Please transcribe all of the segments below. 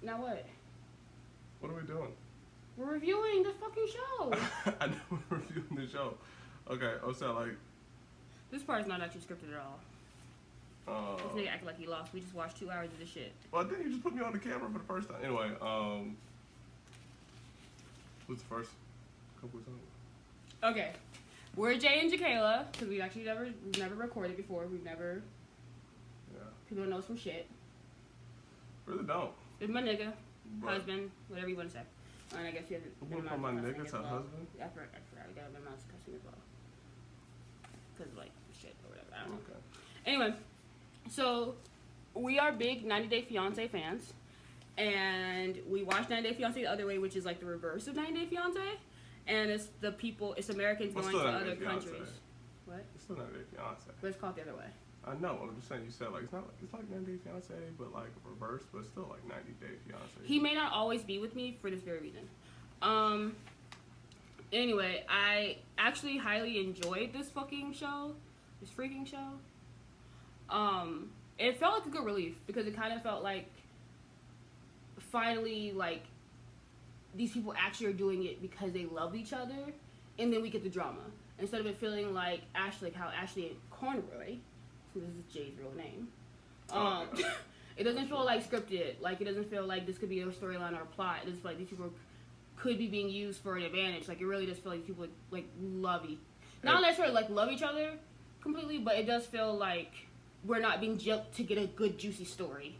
Now what? What are we doing? We're reviewing the fucking show. I know we're reviewing the show. Okay, so like. This part is not actually scripted at all. This nigga acting like he lost. We just watched 2 hours of this shit. Well, then you just put me on the camera for the first time. Anyway, what's the first couple of songs? Okay, we're Jay and Jakayla because we've never recorded before. We've never. Yeah. People don't know us from shit. Really don't. It's my nigga, But husband, whatever you want to say. And I guess he has who went from my nigga to husband? I forgot. I got a mouse cussing as well. Because like shit or whatever. I don't know. Okay. Anyway, so we are big 90 Day Fiance fans, and we watched 90 Day Fiance the other way, which is like the reverse of 90 Day Fiance, and it's Americans going to other countries. What? It's still 90 Day Fiance. But it's called the other way. I know. I'm just saying. You said like it's like 90 Day Fiance, but like reverse, but still like 90 Day Fiance. He may not always be with me for this very reason. Anyway, I actually highly enjoyed this fucking show. This freaking show. It felt like a good relief because it kind of felt like finally like these people actually are doing it because they love each other, and then we get the drama instead of it feeling like Ashley, how Ashley and Conroy, so this is Jay's real name. It doesn't feel like scripted. Like it doesn't feel like this could be a storyline or a plot. It just feel like these people could be being used for an advantage. Like it really does feel like people like love not necessarily like love each other completely, but it does feel like we're not being jumped to get a good juicy story.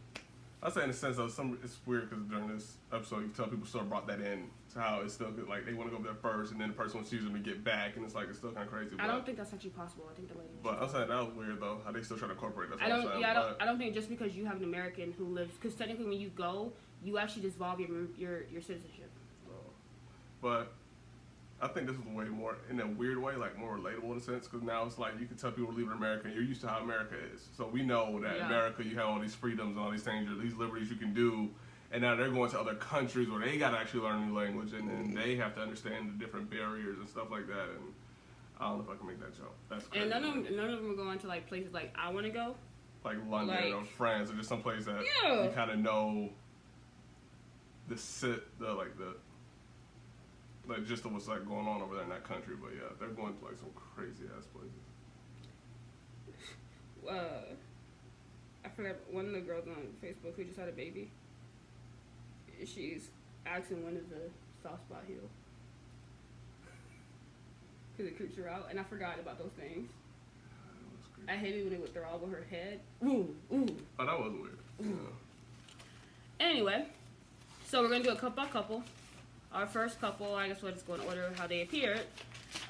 I say in the sense of it's weird because during this episode you can tell people still brought that in to how it's still good. Like they want to go there first and then the person wants to use them to get back, and it's like it's still kind of crazy. I don't think that's actually possible. I think the lady. But I'm saying that was weird though how they still try to incorporate that. I don't think just because you have an American who lives, because technically when you go, you actually dissolve your citizenship. But I think this was way more, in a weird way, like more relatable in a sense, because now it's like you can tell people leaving America, and you're used to how America is. So we know that America, you have all these freedoms and all these things, these liberties you can do, and now they're going to other countries where they got to actually learn a new language, and then they have to understand the different barriers and stuff like that. And I don't know if I can make that joke. That's crazy. And none of them are going to like places like I want to go, like London or France, or just some place that you kind of know like just what's like going on over there in that country. But yeah, they're going to like some crazy ass places. I forgot one of the girls on Facebook who just had a baby. She's asking when is the soft spot heal because it creeps her out, and I forgot about those things. I hate it when it would throw over her head. Ooh. Oh, that was weird. Yeah. Anyway, so we're gonna do a couple by couple. Our first couple, I guess we'll just go in order of how they appeared.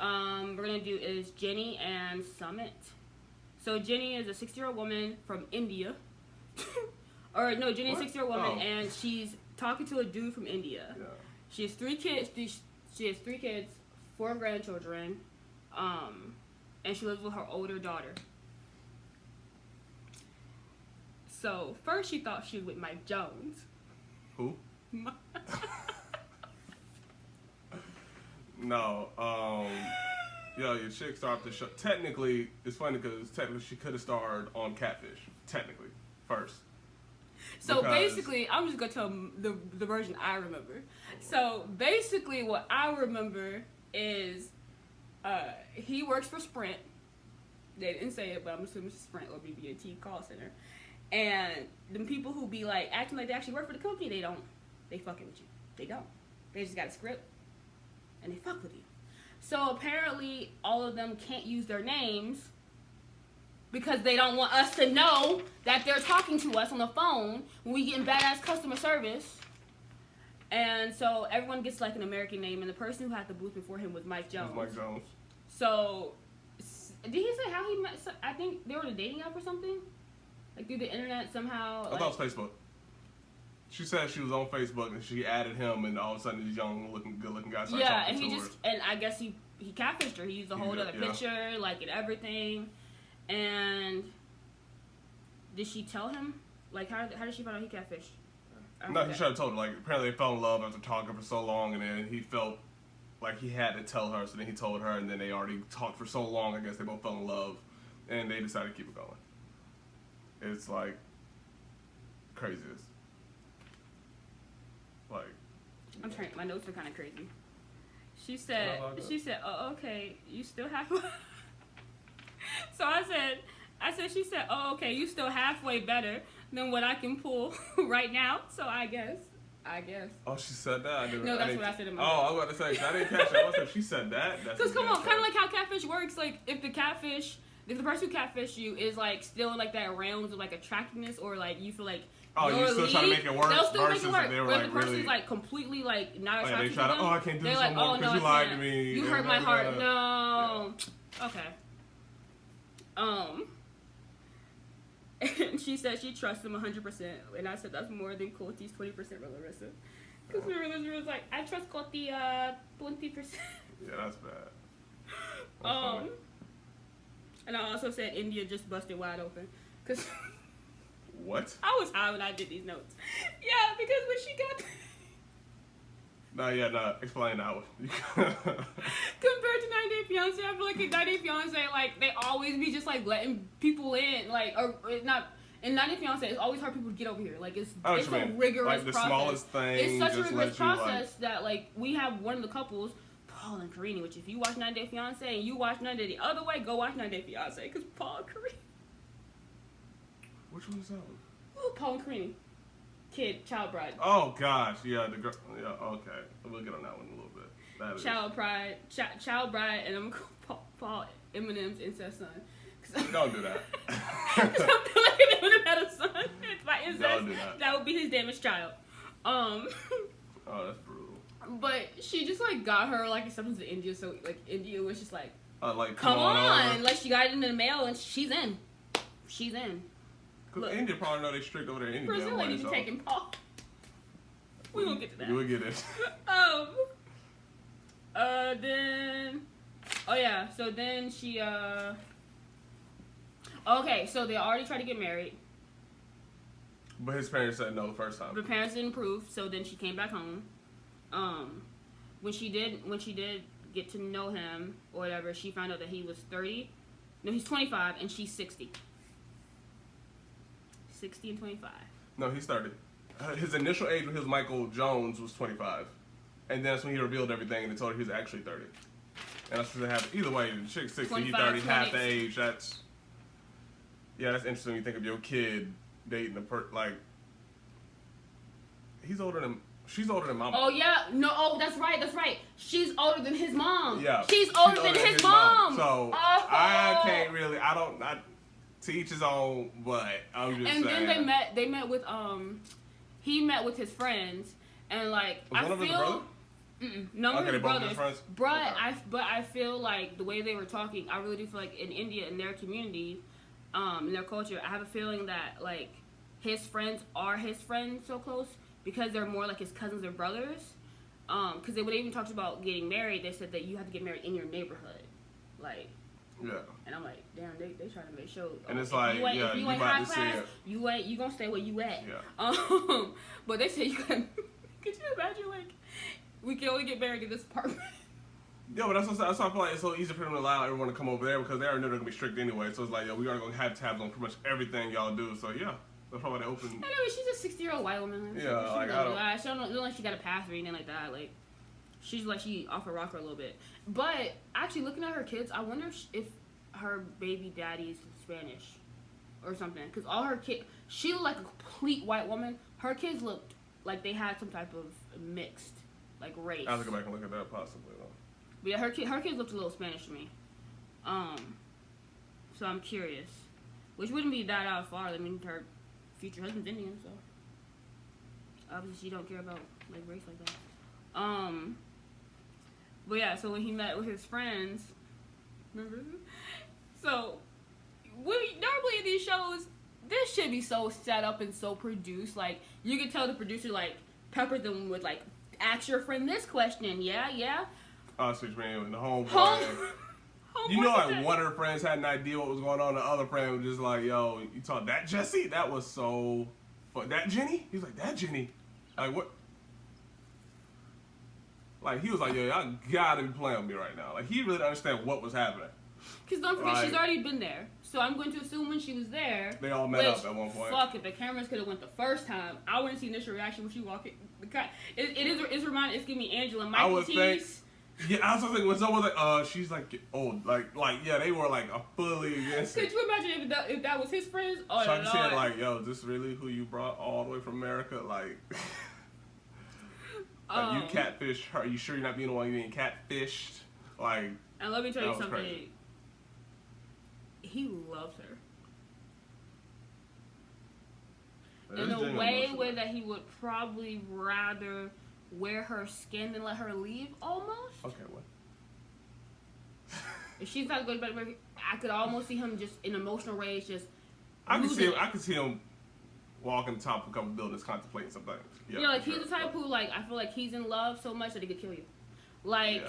We're gonna do is Jenny and Sumit. So Jenny is a 60-year-old woman from India. Or no, Jenny is a 60-year-old woman, and she's talking to a dude from India. Yeah. She has 3 kids. She has 3 kids, 4 grandchildren, and she lives with her older daughter. So first she thought she was with Mike Jones. Who? No, your chick started the show. Technically, it's funny because technically she could have starred on Catfish. Technically, first. So basically, I'm just gonna tell the version I remember. So basically, what I remember is he works for Sprint. They didn't say it, but I'm assuming it's Sprint or BB&T call center. And the people who be like acting like they actually work for the company, they don't. They fucking with you. They don't. They just got a script. And they fuck with you. So apparently all of them can't use their names because they don't want us to know that they're talking to us on the phone when we get in badass customer service. And so everyone gets like an American name, and the person who had the booth before him was Mike Jones. Mike Jones. So did he say how he met? I think they were on a dating app or something, like through the internet somehow. I thought it was Facebook. She said she was on Facebook and she added him, and all of a sudden these good-looking guys started talking to her. And I guess he catfished her. He used a whole other picture, like, and everything. And did she tell him? Like, how did she find out he catfished? No, he should have told her. Like, apparently they fell in love after talking for so long, and then he felt like he had to tell her, so then he told her, and then they already talked for so long, I guess they both fell in love, and they decided to keep it going. It's like craziness. my notes are kind of crazy. She said, oh, okay, you still halfway. So she said, oh, okay, you still halfway better than what I can pull right now. So I guess. Oh, she said that? No, that's what I said in my Oh, I was about to say, I didn't catch that. I was like, she said that? Because come on, kind of like how catfish works. Like, if the person who catfish you is, like, still in, like, that realms of, like, attractiveness or, like, you feel like you still try to make it work. They'll still make it work. They were, but like, if the person's, really... like, completely, like, not attracted they try to, I can't do this no more because you lied to me. You hurt my heart. No. Yeah. Okay. And she said she trusts him 100%. And I said that's more than Coty's 20% Larissa. Because Larissa was like, I trust Coty 20%. Yeah, that's bad. And I also said India just busted wide open. Cause what? I was high when I did these notes. Yeah, because when she got... No, explain that one. Compared to 90 Day Fiancé, I feel like in 90 Day Fiancé, like, they always be just, like, letting people in, like, or not... In 90 Day Fiancé, it's always hard people to get over here. Like, it's a rigorous like the process. Smallest thing. It's such a rigorous process that, like, we have one of the couples, Paul and Karine, which if you watch 90 Day Fiancé and you watch 90 Day the other way, go watch 90 Day Fiancé, because Paul and Karine. Which one is that one? Ooh, Paul and Karine. Child bride. Oh gosh, yeah, the girl. Yeah, okay, we'll get on that one a little bit. Child bride, and I'm gonna call Paul Eminem's incest son. Don't do that. Because I feel like if Eminem had a son, it's my incest. Don't do that. That would be his damaged child. Oh, that's brutal. But she just like got her like acceptance to India, so like India was just like come on over. Like she got it in the mail and she's in. Because India probably know they strict over there in India. Brazil ain't even taking Paul. We won't get to that. We'll get it. Then, oh yeah, so then she, okay, so they already tried to get married. But his parents said no the first time. The parents didn't approve, so then she came back home. When she did get to know him or whatever, she found out that he was 30. No, he's 25 and she's 60. 60 and 25. No, he's 30. His initial age when he was Michael Jones was 25. And then that's when he revealed everything and they told her he was actually 30. And that's what happened. Either way, the chick's 60, he's 30, half the age. That's interesting when you think of your kid dating she's older than mama. Oh yeah, no, that's right. She's older than his mom. Yeah. She's older than his mom. So I can't really, to each his own, but I'm just saying. And then they met with, he met with his friends, and like, was one of his brother? None of his brothers. But I feel like the way they were talking, I really do feel like in India, in their community, in their culture, I have a feeling that like his friends are his friends so close because they're more like his cousins or brothers. Because when they even talked about getting married, they said that you have to get married in your neighborhood, like. Yeah. And I'm like, damn, they trying to make sure. And it's like, if you ain't high class, you gonna stay where you at. Yeah. But they say you can. Could you imagine like, we can only get married in this apartment? Yeah, but that's why I feel like it's so easy for them to allow everyone to come over there because they already know they're gonna be strict anyway. So it's like, we are gonna have tabs on pretty much everything y'all do. So yeah, that's probably they open. I know she's a 60-year-old white woman. Yeah, she don't look like she got a pass or anything like that. Like. She's like she off her rocker a little bit, but actually looking at her kids, I wonder if her baby daddy's Spanish or something. Because all her kids, she looked like a complete white woman. Her kids looked like they had some type of mixed like race. I have to go back and look at that possibly though. But yeah, her kids looked a little Spanish to me. So I'm curious, which wouldn't be that out far. I mean, her future husband's Indian, so obviously she don't care about like race like that. But yeah, so when he met with his friends, remember? So, normally in these shows, this should be so set up and so produced. Like, you can tell the producer, like, peppered them with, like, ask your friend this question. Yeah. Oh, so you mean the homeboy. You know, like, one of her friends had an idea what was going on. The other friend was just like, yo, you taught that Jesse? That was so... But that Jenny? He was like, that Jenny? Like, what... Like, he was like, yo, y'all gotta be playing with me right now. Like, he really didn't understand what was happening. Because don't forget, she's already been there. So I'm going to assume when she was there, they all met up at one point. Fuck, if the cameras could have went the first time, I wouldn't see initial reaction when she walked in. It's reminding, it's giving me Angela and Mikey T's. Yeah, I was thinking when someone was like, she's like old, like yeah, they were like a fully against it. Could you imagine if that was his friends? Oh, so I can say like, yo, is this really who you brought all the way from America? Like, you catfished her. Are you sure you're not being the one being catfished? Like, and let me tell you something. Crazy. He loves her. In a way where that he would probably rather wear her skin than let her leave, almost. Okay, what? If she's not going to bed, I could almost see him just in emotional rage, just. I could see him walking on top of a couple buildings, contemplating something. Yeah, like he's the type who, like, I feel like he's in love so much that he could kill you. Like,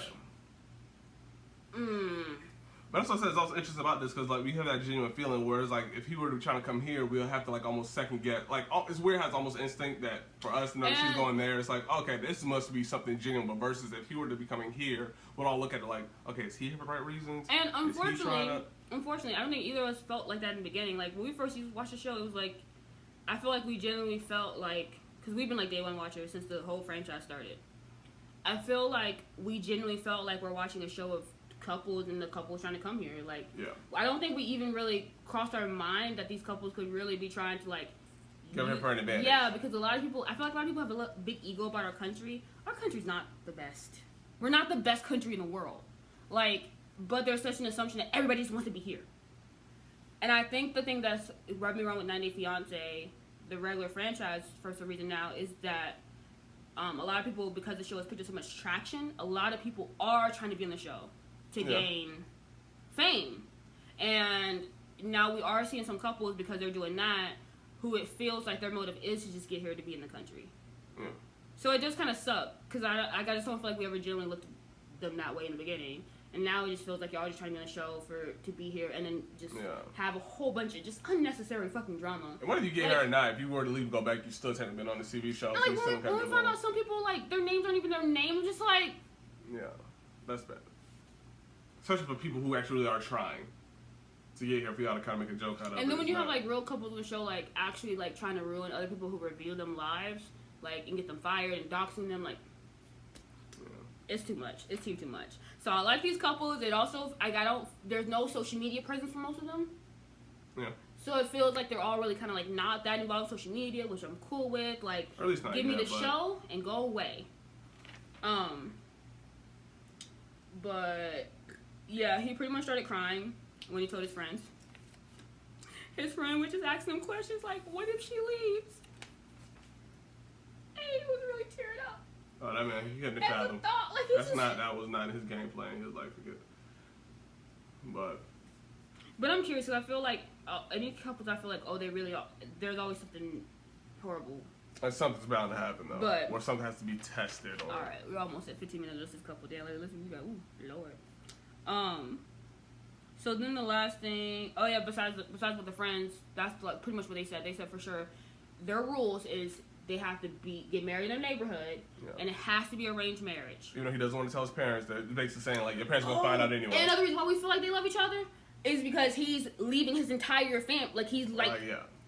But that's what I said is also interesting about this, because like we have that genuine feeling. Whereas like if he were to try to come here, we'll have to like almost second guess. Like it's weird how it's almost instinct that for us to know she's going there, it's like okay, this must be something genuine. But versus if he were to be coming here, we'll all look at it like okay, is he here for the right reasons? And unfortunately, I don't think either of us felt like that in the beginning. Like when we first watched the show, it was like I feel like we genuinely felt like because we've been like day one watchers since the whole franchise started. I feel like we genuinely felt like we're watching a show of couples and the couples trying to come here. Like, I don't think we even really crossed our mind that these couples could really be trying to like give her an advantage. Yeah, because a lot of people, I feel like a lot of people have a big ego about our country. Our country's not the best. We're not the best country in the world. Like, but there's such an assumption that everybody just wants to be here. And I think the thing that's rubbed me wrong with 90 Day Fiancé, the regular franchise, for some reason now, is that a lot of people, because the show has picked up so much traction, a lot of people are trying to be on the show to gain fame. And now we are seeing some couples, because they're doing that, who it feels like their motive is to just get here to be in the country. Yeah. So it just kind of sucked, because I just don't feel like we ever genuinely looked at them that way in the beginning. And now it just feels like y'all just trying to be on the show to be here and then just have a whole bunch of just unnecessary fucking drama. And whether you get here or not, if you were to leave and go back, you still haven't been on the TV show. Like, when we find out some people, like, their names aren't even their name, I'm just like... Yeah, that's bad. Especially for people who actually are trying to get here for y'all to kind of make a joke out of it. And then when you have, like, real couples on the show, like, actually, like, trying to ruin other people who reveal them lives, like, and get them fired and doxing them, like... It's too much. It's too much. So I like these couples. It also, there's no social media presence for most of them. Yeah. So it feels like they're all really kind of like not that involved in social media, which I'm cool with. Like, or at least not give me the show and go away. But yeah, he pretty much started crying when he told his friends. His friend was just asking him questions like, "What if she leaves?" And he was really teared up. Oh, that man, he couldn't fathom. That was not his game plan. He was like, forget it. But I'm curious, because I feel like any couples, I feel like, they really are. There's always something horrible. And something's bound to happen, though. Or something has to be tested. Or... All right, we're almost at 15 minutes. Just this couple days later. Listen, we got, Lord. So then the last thing, besides with the friends, that's like pretty much what they said. They said for sure their rules is they have to get married in their neighborhood, and it has to be arranged marriage. Even though he doesn't want to tell his parents, that basically saying like your parents are gonna find out anyway. And another reason why we feel like they love each other is because he's leaving his entire family. Like he's like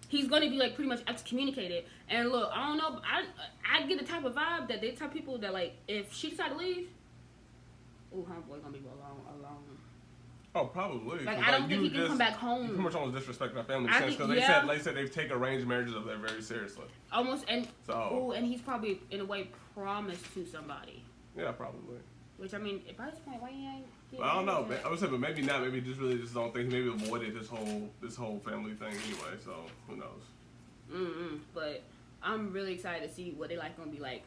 he's gonna be like pretty much excommunicated. And look, I don't know, I get the type of vibe that they tell people that like if she decide to leave, homeboy gonna be alone. Oh, probably. Like, I don't think he can come back home. You pretty much almost disrespect our family sense, because they said they take arranged marriages up there very seriously. Almost, and and he's probably in a way promised to somebody. Yeah, probably. Which I mean, by this point, why you ain't? Well, I don't know. I would say, but maybe not. Maybe just don't think. Maybe avoided this whole family thing anyway. So who knows? But I'm really excited to see what they gonna be like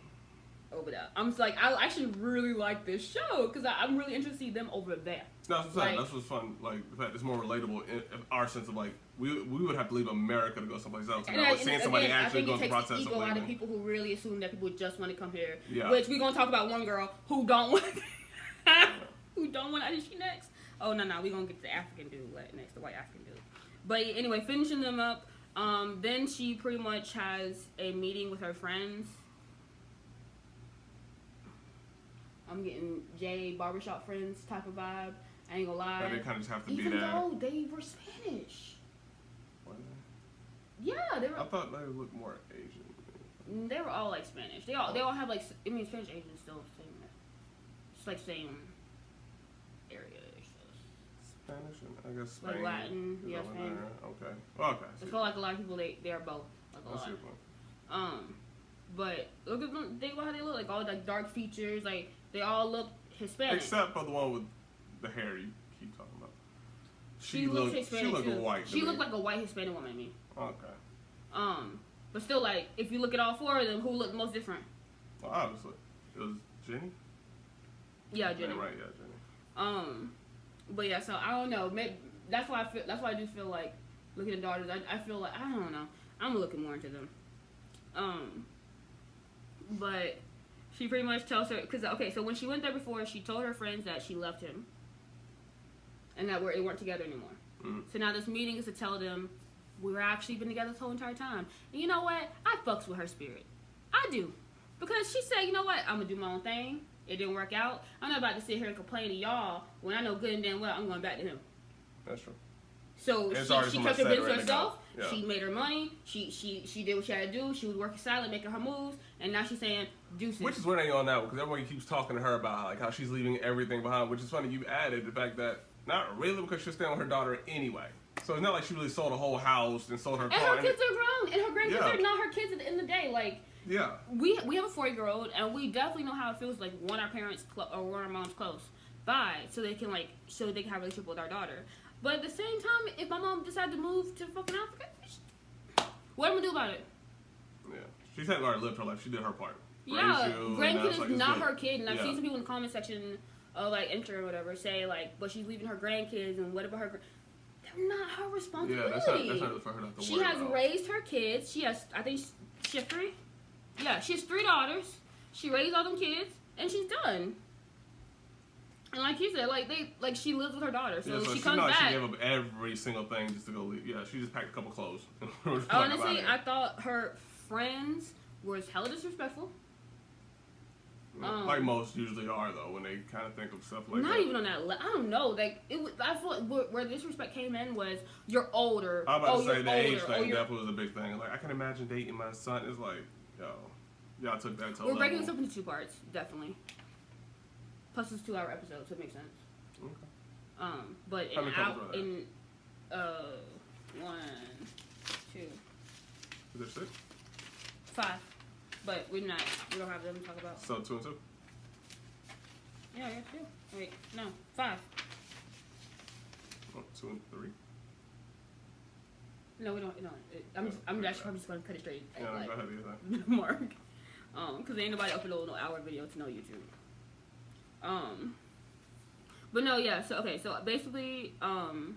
over there. I'm just like, I actually really like this show because I'm really interested to see them over there. No, that's what's fun. Like the fact it's more relatable in our sense of like we would have to leave America to go someplace else. And seeing somebody actually go through the process of leaving. I think it takes the ego out of people who really assume that people just want to come here. Yeah. Which we're gonna talk about one girl who don't want. Who don't want? Is she next? Oh no, we're gonna get the African dude next, the white African dude. But anyway, finishing them up. Then she pretty much has a meeting with her friends. I'm getting Jay barbershop friends type of vibe. I ain't gonna lie. But they kind of just have to Even be there. though they were Spanish. Were they? Yeah, they were. I thought they looked more Asian. They were all like Spanish. They all have like, I mean, Spanish Asian is still same. It's like same area. Spanish and I guess Spain. Like Latin, yeah, Spain. Okay. Well, okay. I feel like a lot of people they are both. Like a lot. But look at them. Think about how they look. Like all like dark features. Like they all look Hispanic. Except for the one with the hair you keep talking about. She looked Hispanic. She looked white. She looked like a white Hispanic woman to me. Okay. But still, like if you look at all four of them, who looked most different? Well, obviously, it was Jenny. Yeah, Jenny. Yeah, right. Yeah, Jenny. But yeah, so I don't know. Maybe that's why I feel. That's why I do feel like looking at daughters. I feel like I don't know. I'm looking more into them. But she pretty much tells her because okay, so when she went there before, she told her friends that she left him, and that they weren't together anymore. Mm-hmm. So now this meeting is to tell them we're actually been together this whole entire time. And you know what? I fucks with her spirit. I do, because she said, you know what? I'm gonna do my own thing. It didn't work out. I'm not about to sit here and complain to y'all when I know good and damn well I'm going back to him. That's true. So she kept her business to herself. Yeah. She made her money. She did what she had to do. She was working silent, making her moves, and now she's saying deuces. Which is what ain't on that because everybody keeps talking to her about like how she's leaving everything behind. Which is funny. You added the fact that not really because she's staying with her daughter anyway. So it's not like she really sold a whole house and sold her car. And her kids are grown, and her grandkids are not her kids at the end of the day. Like. Yeah. We have a 4-year-old, and we definitely know how it feels like want our parents or want our moms close by, so they can have a relationship with our daughter. But at the same time, if my mom decided to move to fucking Africa, what am I gonna do about it? Yeah, she's had already lived her life. She did her part. Yeah, grandkid is not her kid, and I've seen some people in the comment section of enter or whatever say but she's leaving her grandkids and what about her? They're not her responsibility. Yeah, that's not for her not to She has raised her kids. She has 3. Yeah, she has 3 daughters. She raised all them kids, and she's done. And like you said, she lives with her daughter, so she comes back. She gave up every single thing just to go leave. Yeah, she just packed a couple clothes. Honestly, I thought her friends were hella disrespectful. Like most usually are, though, when they kind of think of stuff like that. Not even on that level. I don't know. I thought where disrespect came in was you're older. I'm about to say the age thing definitely was a big thing. Like I can imagine dating my son. It's like, y'all took that to a level. We're breaking this up into 2 parts, definitely. Plus it's 2-hour episodes, so it makes sense. Okay. But How many couples are there? 1, 2. Is there 6? 5. But we don't have them to talk about. So 2 and 2? Yeah, 2. Wait, no, 5. Oh, 2 and 3? No, we don't. No, I'm actually probably just gonna cut it straight. Yeah, go ahead, either. Mark. Because ain't nobody upload no hour video to no YouTube. But no, yeah. So okay, so basically, and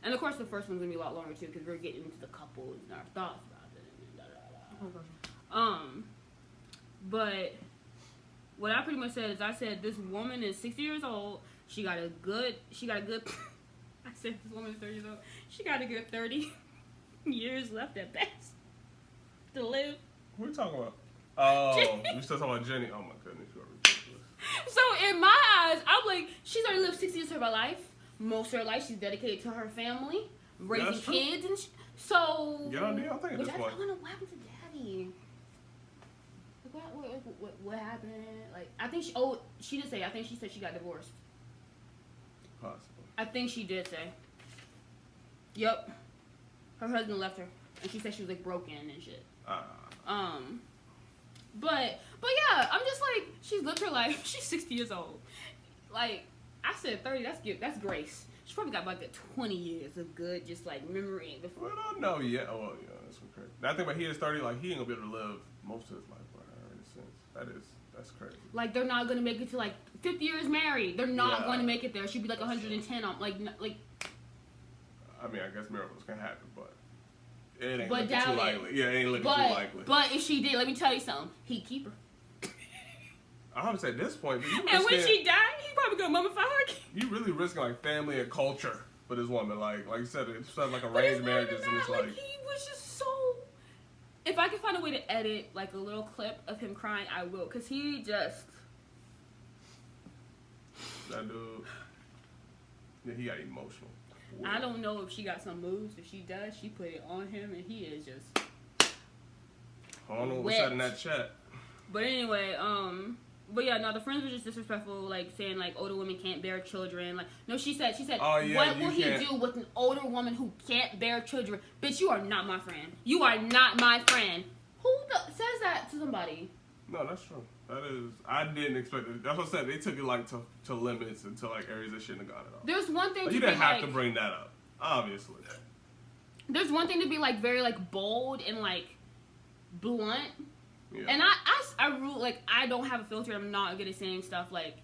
of course the first one's gonna be a lot longer too because we're getting into the couples and our thoughts about it. But what I pretty much said is I said this woman is 60 years old. She got a good. I said this woman is 30 years old. She got a good 30 years left at best to live. What are you talking about? Oh, you still talking about Jenny? Oh my goodness, you are ridiculous. So in my eyes, I'm like, she's already lived 60 years of her life. Most of her life, she's dedicated to her family, raising kids, and so. Yeah, I think at this point. I don't know what happened to Daddy. What happened? Like, I think she did say. I think she said she got divorced. Possible. I think she did say. Yep. Her husband left her, and she said she was like broken and shit. But yeah, I'm just like, she's lived her life. She's 60 years old. Like, I said 30, that's grace. She probably got like 20 years of good, just like memory. Well, I don't know yet. Oh, yeah, that's crazy. I think when he is 30, like, he ain't gonna be able to live most of his life with her in a sense. That's crazy. Like, they're not gonna make it to like 50 years married. They're not going to make it there. She'd be like 110 on, like. I mean, I guess miracles can happen, but it ain't looking too likely. Yeah, it ain't looking too likely. But if she did, let me tell you something. He'd keep her. I would say at this point, and when she died, he probably gonna mummify her. You really risking like family and culture for this woman, like you said, it's stuff like arranged marriages, and it's like he was just so. If I could find a way to edit like a little clip of him crying, I will, cause he just. That dude. Yeah, he got emotional. Whoa. I don't know if she got some moves. If she does, she put it on him, and he is just. I don't know what was said in that chat. But anyway, but yeah, no, the friends were just disrespectful, like saying like older women can't bear children. Like, no, she said, oh, yeah, what will he do with an older woman who can't bear children? Bitch, you are not my friend. You are not my friend. Who says that to somebody? No, that's true. That is, I didn't expect it. That's what I said. They took it like to limits and to like areas that shouldn't have got it up. There's one thing. Like, you didn't have to bring that up, obviously. There's one thing to be like very like bold and like blunt. Yeah. And I rule, like, I don't have a filter. I'm not good at saying stuff, like,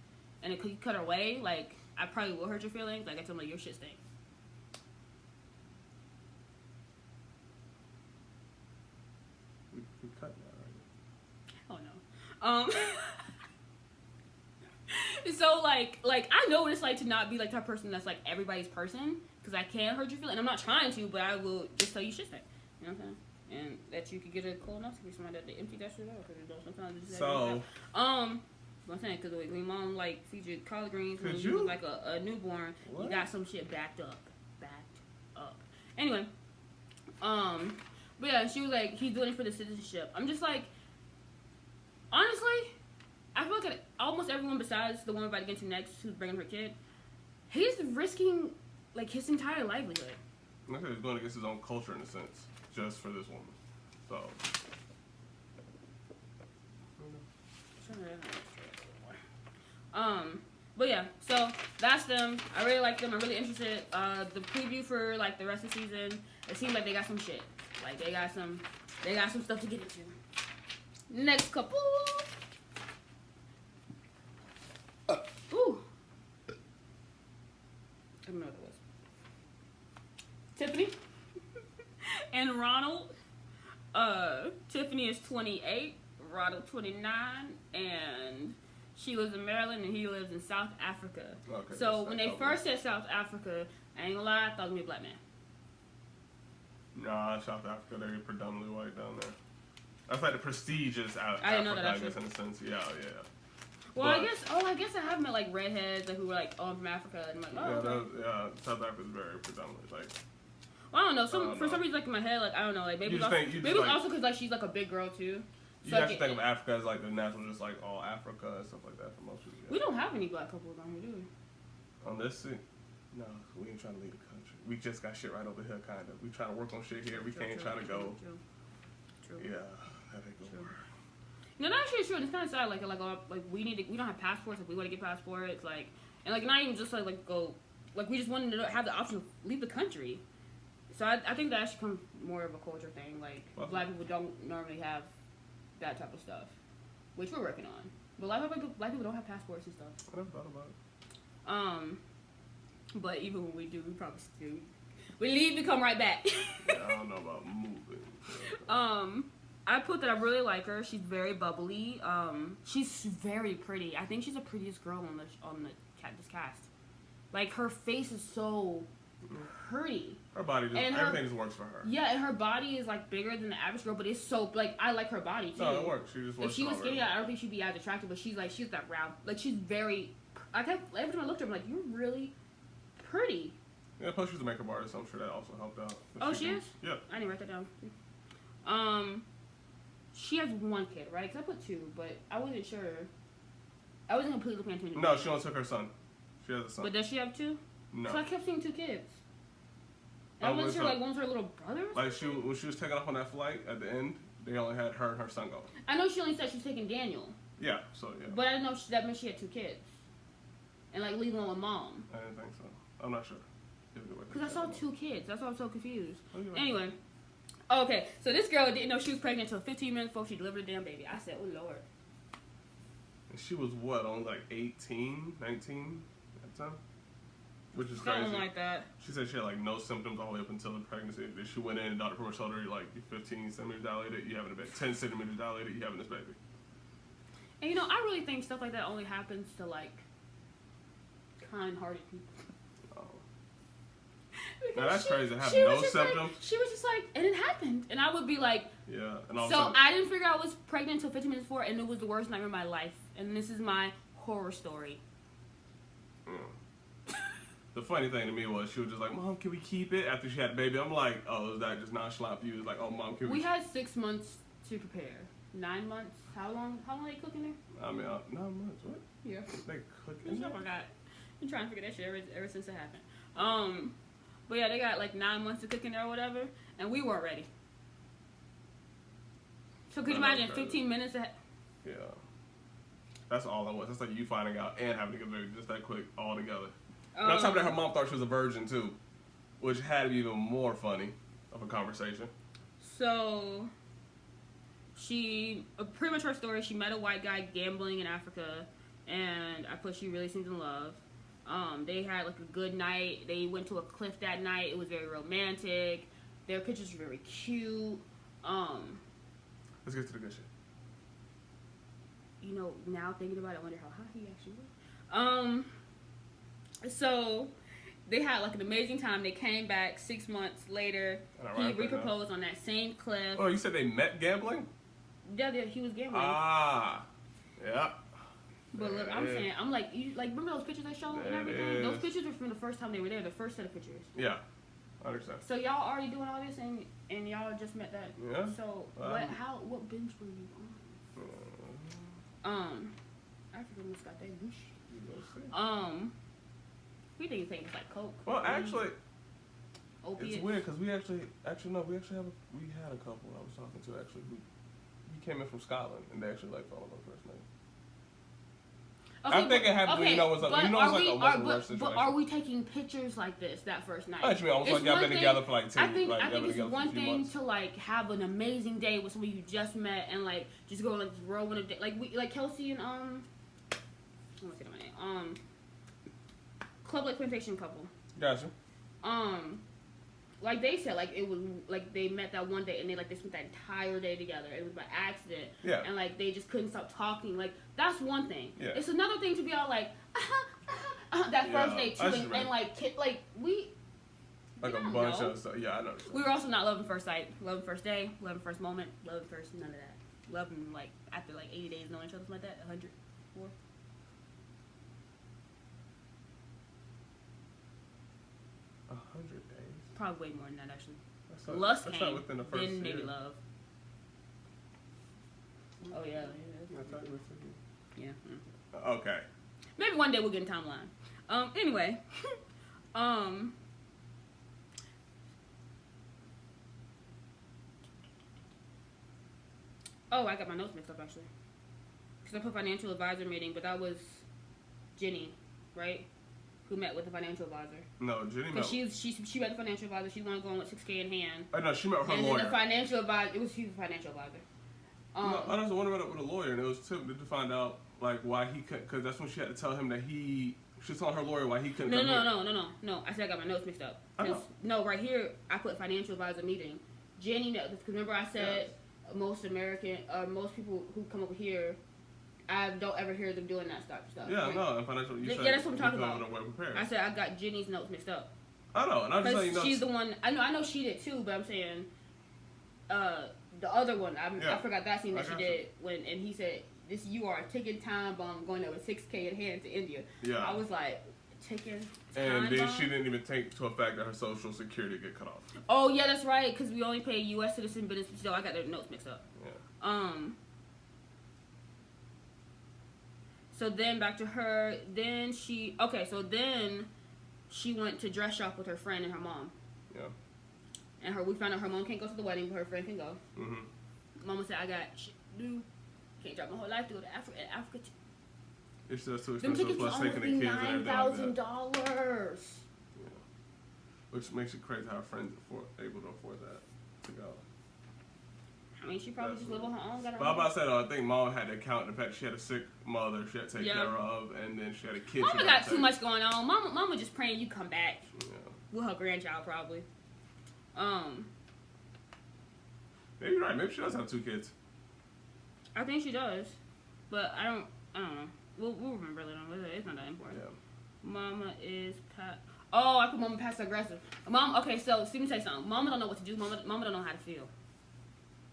in a cookie cutter way. Like, I probably will hurt your feelings. Like, I tell them, like, your shit stinks. We cut that, right? Oh, no. So, like, I know what it's like to not be, like, that person that's, like, everybody's person. Because I can hurt your feelings. And I'm not trying to, but I will just tell you shit stink. You know what I'm saying? And that you could get a colonoscopy, somebody that they empty that shit out, because sometimes it's so. What I'm saying, because when mom like feed you collard greens when you was like a newborn, what? You got some shit backed up. Anyway, but yeah, she was like, he's doing it for the citizenship. I'm just like, honestly, I feel like almost everyone besides the one we're about to get to next, who's bringing her kid, he's risking like his entire livelihood. Okay, he's going against his own culture in a sense. Just for this woman. So. But yeah, so that's them. I really like them. I'm really interested. The preview for like the rest of the season, it seems like they got some shit. Like they got some stuff to get into. Next couple. Ooh. I don't know what that was. Tiffany and Ronald. Tiffany is 28, Ronald 29, and she lives in Maryland and he lives in South Africa. Okay, so when they first said South Africa, I ain't gonna lie, I thought it was gonna be a black man. Nah, South Africa, they're predominantly white down there. That's like the prestigious Africa, I didn't know that I guess, in a sense. Yeah. Well, but, I guess I have met like redheads like, who were like, oh, I'm from Africa, and I'm like, oh, yeah, okay. South Africa is very predominantly like. Well, I don't know. For some reason, like in my head, like I don't know, like maybe it's also because like she's like a big girl too. You have to think of Africa as like the natural, just like all Africa and stuff like that for most people. We don't have any black couples on here, do we? On this scene, no, we ain't trying to leave the country. We just got shit right over here, kind of. We trying to work on shit here. We can't try to go. True. Yeah, that ain't gonna work. No, that's actually true. It's kind of sad. Like we don't have passports. Like we want to get passports. Like and like not even just like go. Like we just wanted to have the option to leave the country. So I think that should come more of a culture thing. Like, black people don't normally have that type of stuff, which we're working on. But a lot of black people don't have passports and stuff. I never thought about it. But even when we do, we probably still we leave to come right back. Yeah, I don't know about moving. I put that I really like her. She's very bubbly. She's very pretty. I think she's the prettiest girl on this cast. Like her face is so pretty. Her body everything just works for her. Yeah, and her body is like bigger than the average girl, but it's so like I like her body too. No, it works. She just works. If she was skinny, I don't think she'd be as attractive. But she's that round. Like she's very. Every time I looked at her, I'm like, you're really pretty. Yeah, plus she's a makeup artist. So I'm sure that also helped out. Oh, she is? Yeah. I didn't write that down. She has one kid, right? Because I put two, but I wasn't sure. I wasn't completely paying attention. No, she only took her son. She has a son. But does she have two? No. So I kept seeing two kids. I wasn't sure, like, one was her little brother? Like, when she was taking off on that flight, at the end, they only had her and her son go. I know she only said she was taking Daniel. Yeah, so, yeah. But I didn't know that meant she had two kids. And, like, leaving one with mom. I didn't think so. I'm not sure. Because I saw two kids. That's why I'm so confused. Anyway. Okay, so this girl didn't know she was pregnant until 15 minutes before she delivered the damn baby. I said, oh, Lord. And she was, what, only, like, 18, 19 at the time? Which is crazy. Something like that. She said she had like no symptoms all the way up until the pregnancy. She went in and Dr. Pummer told her like you're 15 centimeters dilated, you having a baby. 10 centimeters dilated, you having this baby. And I really think stuff like that only happens to like kind-hearted people. Oh. Now that's crazy. To have no symptoms. She was just like, and it happened, and I would be like, yeah. And so I didn't figure out I was pregnant until 15 minutes before, and it was the worst nightmare of my life, and this is my horror story. The the funny thing to me was she was just like, Mom, can we keep it? After she had a baby, I'm like, oh, is that just nonchalant for you? It's like, oh, Mom, can we? We had 6 months to prepare. 9 months. How long are they cooking there? I mean, 9 months. What? Yeah. They cooking? I forgot. I'm trying to figure that shit ever since it happened. But yeah, they got like 9 months of cooking there or whatever, and we weren't ready. So could you imagine 15 minutes? Yeah. That's all it was. That's like you finding out and having to get married just that quick all together. And on top of that, her mom thought she was a virgin too, which had to be even more funny of a conversation. So, pretty much her story, she met a white guy gambling in Africa, and she really seems in love. They had like a good night. They went to a cliff that night. It was very romantic. Their pictures were very cute. Let's get to the good shit. You know, now thinking about it, I wonder how hot he actually was. So they had like an amazing time. They came back 6 months later. He re-proposed on that same cliff. Oh, you said they met gambling? Yeah, he was gambling. Ah, yeah. But look, I'm like, remember those pictures I showed and everything? Those pictures were from the first time they were there, the first set of pictures. Yeah, I understand. So y'all already doing all this and y'all just met that. Yeah. So what bench were you on? Africa must got that goosh. We didn't think it's like coke. Well, actually, opiates. It's weird because we had a couple I was talking to actually who came in from Scotland and they actually like fell in love first name. Okay, I think it happened. Okay, it's like a reverse situation. But are we taking pictures like this that first night? Actually, almost like y'all been together for like 10 years. I think it's one thing to like have an amazing day with somebody you just met and like just go like roll in a day. Like Kelsey and I want to say my name. Club Lake Plantation couple. Gotcha. Like they said, like it was like they met that one day and they spent that entire day together. It was by accident. Yeah. And like they just couldn't stop talking. Like that's one thing. Yeah. It's another thing to be all like that first day too, and like we. Like a bunch of stuff. Yeah, I know. We were also not loving first sight, loving first day, loving first moment, loving first none of that. Loving like after like 80 days knowing each other, something like that, 104. Probably way more than that, actually. Lust came, not within the first then year. maybe love. Oh, yeah. Yeah. Okay. Maybe one day we'll get in timeline. Anyway. Oh, I got my notes mixed up, actually. Because I put financial advisor meeting, but that was Jenny, right? Who met with the financial advisor. No, Jenny met. Because she met the financial advisor. She's going to go in with $6,000 in hand. Oh, no, she met with her and lawyer. And the financial advisor, she was a financial advisor. No, I was wondering about it with a lawyer, and it was to find out, like, why he couldn't, because that's when she had to tell him that she was telling her lawyer why he couldn't come here. No. I said I got my notes mixed up. I know. No, right here, I put financial advisor meeting. Jenny, because remember I said most people who come over here, I don't ever hear them doing that stuff. Yeah, right? No, and financial. That's what I'm talking about. Prepared. I said I got Jenny's notes mixed up. I know, and I'm just saying. She's the one. I know she did too, but I'm saying, the other one. I forgot that scene that she did and he said, "This you are a ticking time bomb going there with $6,000 in hand to India." Yeah. I was like, ticking time and then bomb? she didn't even take to effect that her social security get cut off. Oh yeah, that's right. Because we only pay U.S. citizen benefits. So I got their notes mixed up. Yeah. So then back to her. Then she went to dress shop with her friend and her mom. Yeah. And we found out her mom can't go to the wedding, but her friend can go. Mhm. Mama said, "I got shit to do. Can't drop my whole life to go to Africa." It's just too them expensive. tickets Plus almost taking the kids and everything like that. $9,000. Yeah. Which makes it crazy how her friends able to afford that to go. I mean, she probably just live on her own. But I'm about to say though, I think Mom had to account the fact she had a sick mother she had to take care of, and then she had a kid. Mama got too much going on. Mama just praying you come back. Yeah. With her grandchild probably. Maybe you're right. Maybe she does have 2 kids. I think she does, but I don't know. We'll remember later on. It's not that important. Yeah. Mama is I put Mama passive aggressive. Mom. Okay, so let me tell you something. Mama don't know what to do. Mama don't know how to feel.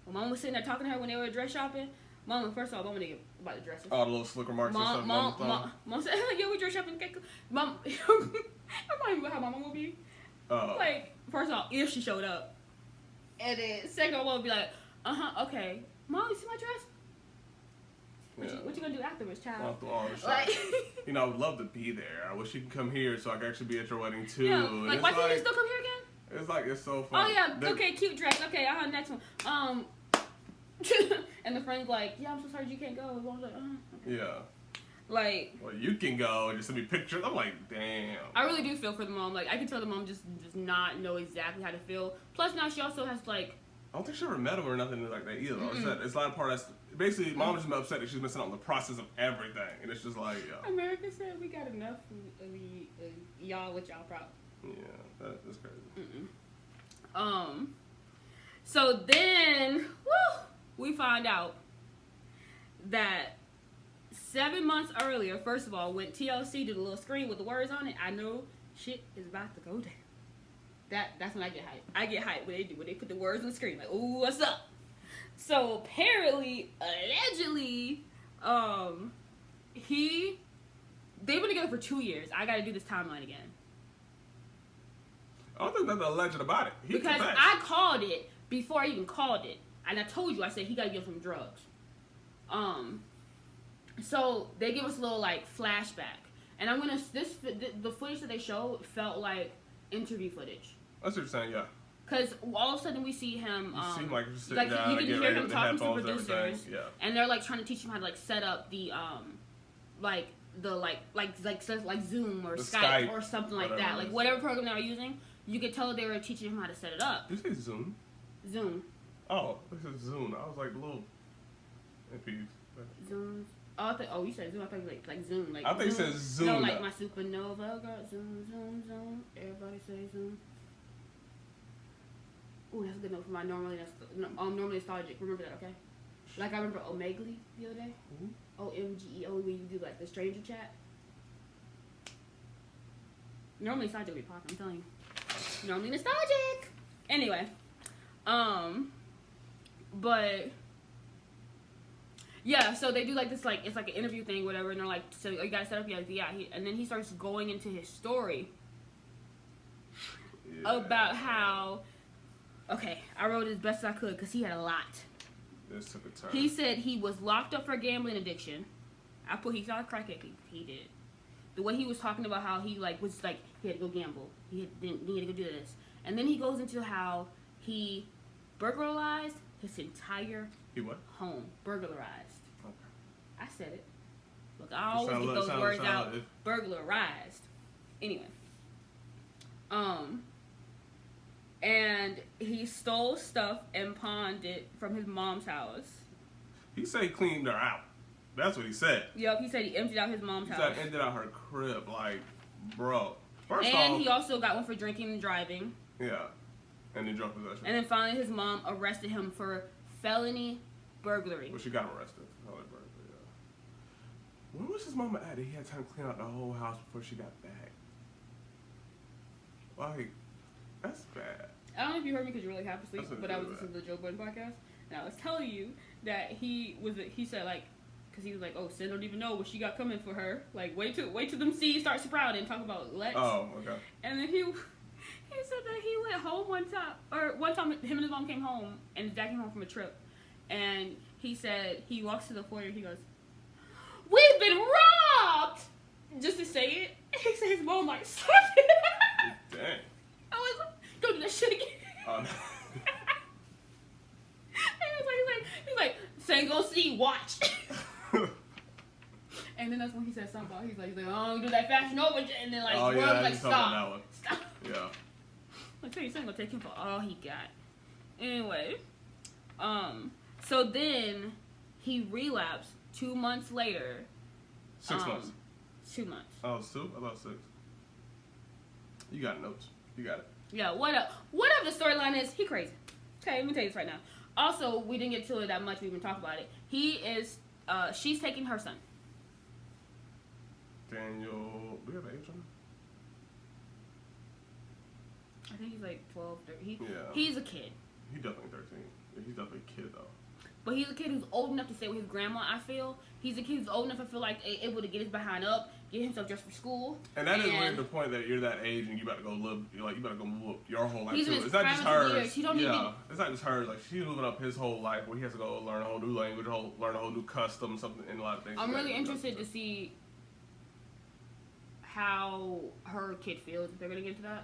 When Mama was sitting there talking to her when they were dress shopping, Mama, first of all, Mama didn't buy the dresses. All the little slicker marks and stuff. Mom said, yeah, we dress shopping. Okay, cool. Mom, I don't even know how my mom would be. Like, first of all, if she showed up. And then, second of all, would be like, okay. Mom, you see my dress? What you gonna do afterwards, child? Like, you know, I would love to be there. I wish you could come here so I could actually be at your wedding too. Yeah, like, why can't you still come here again? It's like, it's so fun. Oh yeah, okay, cute dress. Okay, next one. And the friend's like, yeah, I'm so sorry you can't go. I was like, okay. Yeah. Like, well, you can go and just send me pictures. I'm like, damn. I really do feel for the mom. Like, I can tell the mom just does not know exactly how to feel. Plus, now she also has like. I don't think she ever met him or nothing like that either. It's a lot of part that's basically mom is just upset that she's missing out on the process of everything, and it's just like, yeah. America said we got enough of y'all with y'all problem. Yeah, that's crazy. So then, we find out that 7 months earlier, first of all, when TLC did a little screen with the words on it, I know shit is about to go down. That's when I get hyped. I get hyped when they put the words on the screen. Like, ooh, what's up? So apparently, allegedly, they've been together for 2 years. I gotta do this timeline again. I don't think nothing alleged about it. Because I called it before I even called it. And I told you, I said he gotta get some drugs. So they give us a little like flashback. And the footage that they showed felt like interview footage. That's what you're saying, yeah. Because all of a sudden we see him. You seem like you're sitting down, you can hear him talking to producers, yeah. And they're like trying to teach him how to like set up the like Zoom or Skype or something like that, like whatever program they were using. You could tell they were teaching him how to set it up. Did you say Zoom? Zoom. Oh, this is Zoom. I was like little. Zoom. Oh, you said Zoom. I thought you like Zoom. Like I think you said Zoom. No, like my supernova girl. Zoom. Everybody say Zoom. Ooh, that's a good note for my normally nostalgic. Remember that, okay? Like I remember Omegle the other day. OMGE. When you do like the stranger chat. Normally nostalgic be popping. I'm telling you. Normally nostalgic. Anyway, but. Yeah, so they do like this, like, it's like an interview thing, whatever, and they're like, so you gotta set up, and then he starts going into his story about how, okay, I wrote it as best as I could, because he had a lot. This took a turn. He said he was locked up for gambling addiction. He's not a crackhead, he did. The way he was talking about how he, like, was, like, he had to go gamble, he had to go do this. And then he goes into how he burglarized his entire home. Burglarized. I said it. Look, I always get those words out. Burglarized. Anyway. And he stole stuff and pawned it from his mom's house. He said he cleaned her out. That's what he said. Yep, he said he emptied out his mom's house. He said he emptied out her crib. Like, bro. First and off, he also got one for drinking and driving. Yeah. And then drug possession. And then finally his mom arrested him for felony burglary. Well, she got him arrested. Where was his mama at? He had time to clean out the whole house before she got back. Like, that's bad. I don't know if you heard me because you're really half asleep, but I was listening to the Joe Budden podcast, and I was telling you that he said, like, because he was like, oh, Sin don't even know what she got coming for her. Like, wait till them seeds start sprouting and talk about Lex. Oh, okay. And then he said that he went home one time him and his mom came home, and his dad came home from a trip, and he said, he walks to the foyer, he goes, we've been robbed! Just to say it. He said his mom like, suck it. Dang. I was like, don't do that shit again. No. He's like, say go see, watch. And then that's when he said something about, he's like, oh, do that Fashion Nova, and then like, like, stop. Yeah. I'll tell you something, gonna take him for all he got. Anyway, so then he relapsed 2 months later. 6 months. 2 months. Oh, it's 2? I thought 6. You got notes. You got it. Yeah, whatever the storyline is, he crazy. Okay, let me tell you this right now. Also, we didn't get to it that much, we even talked about it. She's taking her son. Daniel, do you have an age on him? I think he's like 12, 13. Yeah. He's a kid. He's definitely 13. He's definitely a kid, though. but he's a kid who's old enough to stay with his grandma. I feel he's a kid who's old enough. I feel like able to get his behind up, get himself dressed for school. And that is really the point that you're that age and you about to go live. You about to go move up your whole life he's too. In his it's not just hers. Years. He don't even... It's not just hers. Like she's moving up his whole life where he has to go learn a whole new language, learn a whole new custom, something, and a lot of things. I'm really interested to see how her kid feels if they're gonna get into that.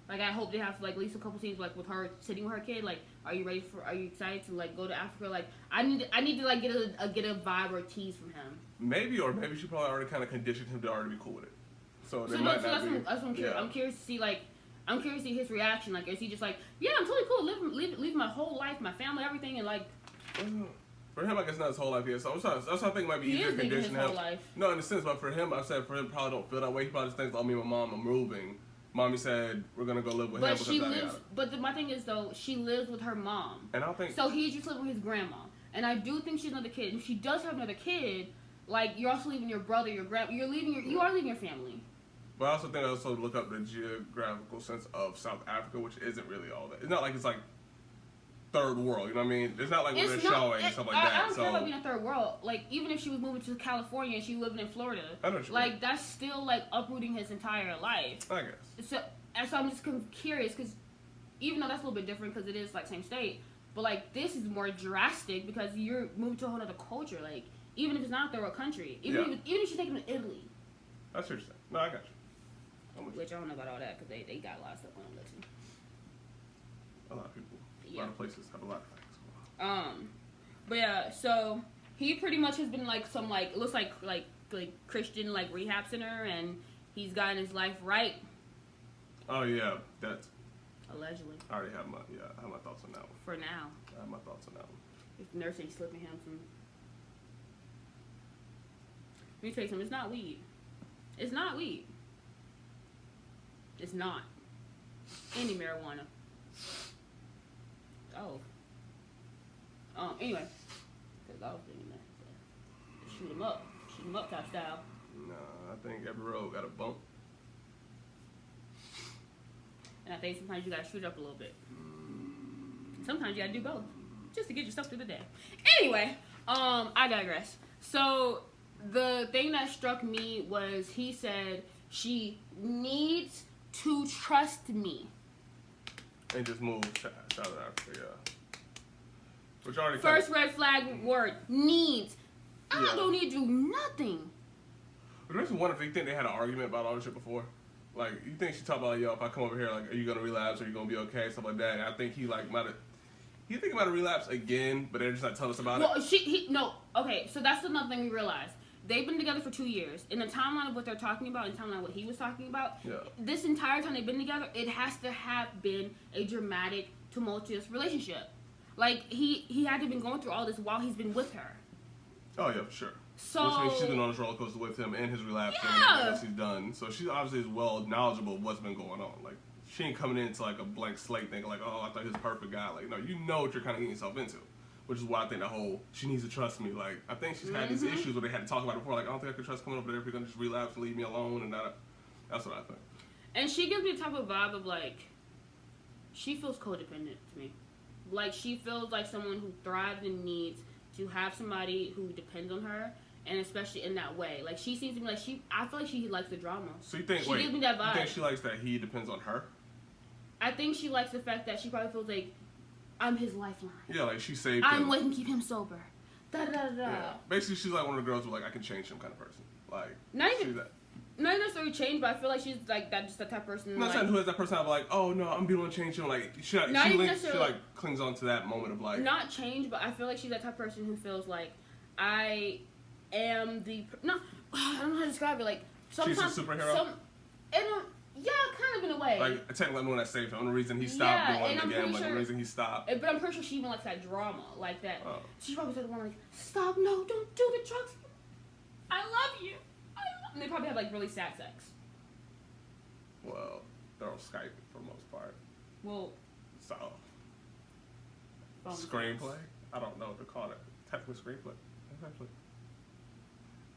Like, I hope they have, like, at least a couple scenes, like, with her sitting with her kid. Like, are you excited to, like, go to Africa? Like, I need to like, get a vibe or a tease from him. Maybe she probably already kind of conditioned him to already be cool with it. That's what I'm curious. I'm curious to see, like, his reaction. Like, is he just like, yeah, I'm totally cool, live my whole life, my family, everything, and, like... For him, I guess not his whole life yet. So that's what I think might be easier to condition him. No, in a sense, but for him, I've said for him, probably don't feel that way. He probably just thinks, oh, me and my mom are moving. Mommy said we're gonna go live with him. She lives. But my thing is though, she lives with her mom. And I think so. He's just living with his grandma. And I do think she's another kid. If she does have another kid, like you're also leaving your brother, your grandma. You are leaving your family. But I also think look up the geographical sense of South Africa, which isn't really all that. It's not like it's like third world. You know what I mean? It's not like what they're showing and stuff like that. I don't care about being a third world. Like even if she was moving to California and she living in Florida, like that's still like uprooting his entire life. I guess. So I'm just curious because even though that's a little bit different because it is like same state, but like this is more drastic because you're moving to a whole other culture. Like even if it's not a third world country, even if she's taking to Italy. That's interesting. No, I got you. Which I don't know about all that because they got a lot of stuff going on too. A lot of people. A lot of places have a lot of things. But yeah, so he pretty much has been like some like it looks like Christian like rehab center, and he's gotten his life right. Oh yeah, that's allegedly. I already have my thoughts on that one. For now. I have my thoughts on that one. If the nurse ain't slipping him some. Let me tell you something. It's not weed. It's not weed. It's not any marijuana. Oh. Anyway. Because I was thinking that. Shoot him up type style. Nah, I think every road got a bump. And I think sometimes you gotta shoot up a little bit. Sometimes you gotta do both. Just to get yourself through the day. Anyway, I digress. So, the thing that struck me was he said, she needs to trust me. And just move to South Africa, yeah. Which already first red flag word, needs. I don't need to do nothing. But there's one, if you think they had an argument about all this shit before. Like, you think she talked about, yo, if I come over here, like, are you gonna relapse? Are you gonna be okay? Stuff like that. And I think he, like, might have... He think about a relapse again, but they're just not telling us about it. No. Okay, so that's another thing we realized. They've been together for 2 years. In the timeline of what they're talking about, in the timeline of what he was talking about, this entire time they've been together, it has to have been a dramatic, tumultuous relationship. Like, he had to have been going through all this while he's been with her. Oh, yeah, for sure. So, which means she's been on this roller coaster with him and his relapse and everything else he's done. So she obviously is well knowledgeable of what's been going on. Like, she ain't coming into, like, a blank slate thinking, like, oh, I thought he was a perfect guy. Like, no, you know what you're kind of getting yourself into. Which is why I think the whole, she needs to trust me. Like, I think she's had these issues where they had to talk about it before. Like, I don't think I can trust coming over there if you're going to just relapse and leave me alone. And that's what I think. And she gives me the type of vibe of, like, she feels codependent to me. Like, she feels like someone who thrives and needs to have somebody who depends on her. And especially in that way. Like, she seems to be like, I feel like she likes the drama. So you think, she gives me that vibe. You think she likes that he depends on her? I think she likes the fact that she probably feels like, I'm his lifeline. Yeah, like she saved him. I'm what can keep him sober. Da-da-da-da. Yeah. Basically, she's like one of the girls who like, I can change him kind of person. Like, not necessarily change, but I feel like she's like that, just that type of person. I'm not saying who is that person. I'm like, oh no, I'm being able to change him. Like, she like clings on to that moment of like. Not change, but I feel like she's that type of person who feels like, I am the I don't know how to describe it. Like, sometimes she's a superhero. Yeah, kind of in a way. Like, technically, I'm the one that saved him. The reason he stopped doing it again. Like, the reason he stopped. But I'm pretty sure she even likes that drama. Like that. Oh. She's probably the one like, stop, no, don't do the drugs. I love you. And they probably have, like, really sad sex. Well, they're on Skype for the most part. Well. So. Screenplay? I don't know what to call it. Technical screenplay. Actually.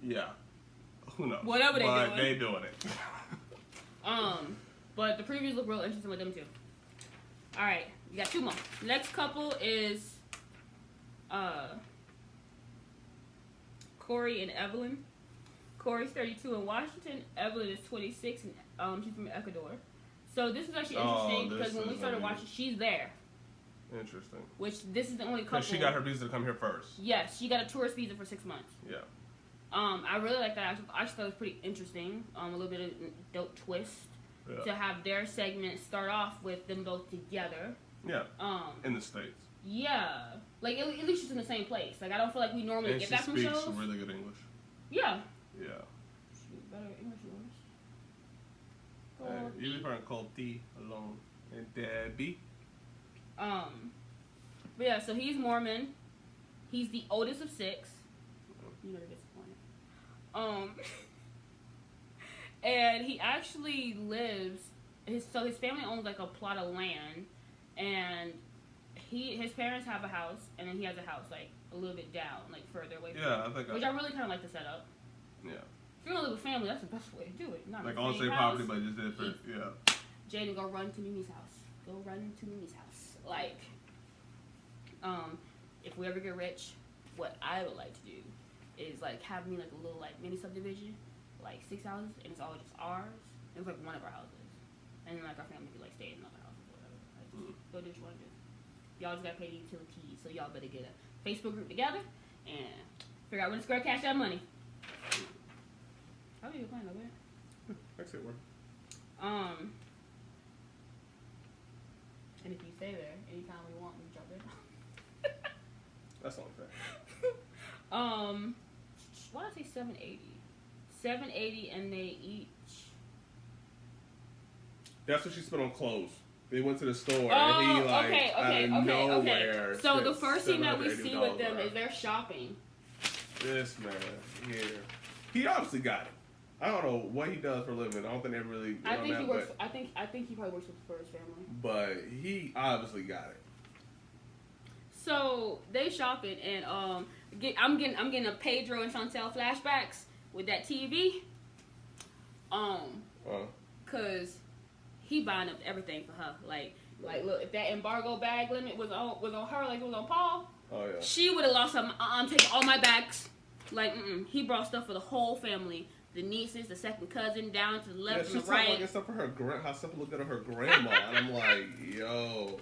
Yeah. Who knows? Whatever they're doing. But they doing it. But the previews look real interesting with them too. Alright, you got 2 more. Next couple is Corey and Evelyn. Corey's 32 in Washington. Evelyn is 26, and she's from Ecuador. So this is actually interesting because when we started watching, she's there. Interesting. Which this is the only couple. She got her visa to come here first. Yes, she got a tourist visa for 6 months. Yeah. I really like that. I actually thought it was pretty interesting. A little bit of dope twist to have their segment start off with them both together. Yeah. In the States. Yeah. Like at least she's in the same place. Like I don't feel like we normally get that from shows. And she speaks really good English. Yeah. Yeah. She's better English than yours. You leave her and call T alone and Debbie. But yeah, so he's Mormon. He's the oldest of 6. You never disappointed. And he actually lives. His family owns like a plot of land, and his parents have a house, and then he has a house like a little bit down, like further away. Yeah, I think. Which I really kind of like the setup. Yeah. If you're gonna live with family, that's the best way to do it. Not like on the same property, but just different. Yeah. Jaden, go run to Mimi's house. Go run to Mimi's house. Like, if we ever get rich, what I would like to do is like have me like a little like mini subdivision, like 6 houses, and it's all just ours. It's like one of our houses, and then like our family could like stay in another house or whatever. Like, go do what you want to do. Y'all just gotta pay the utilities, so y'all better get a Facebook group together and figure out when to square cash that money. How are you playing over there? That's it, work. And if you stay there anytime we want, we jump in. That's only fair. Why did I say 780? 780, and they each. That's what she spent on clothes. They went to the store and he like out of nowhere. So the first thing that we see with them is they're shopping. This man here, he obviously got it. I don't know what he does for a living. I don't think they really. I think he works. I think he probably works for his family. But he obviously got it. So they shopping, and I'm getting a Pedro and Chantel flashbacks with that TV. Cause he buying up everything for her. Like look, if that embargo bag limit was on her, like it was on Paul. Oh yeah. She would have lost some. I'm taking all my bags. Like he brought stuff for the whole family. The nieces, the second cousin, down to the left and the right. Like stuff for her how stuff looked good at her grandma, and I'm like, yo.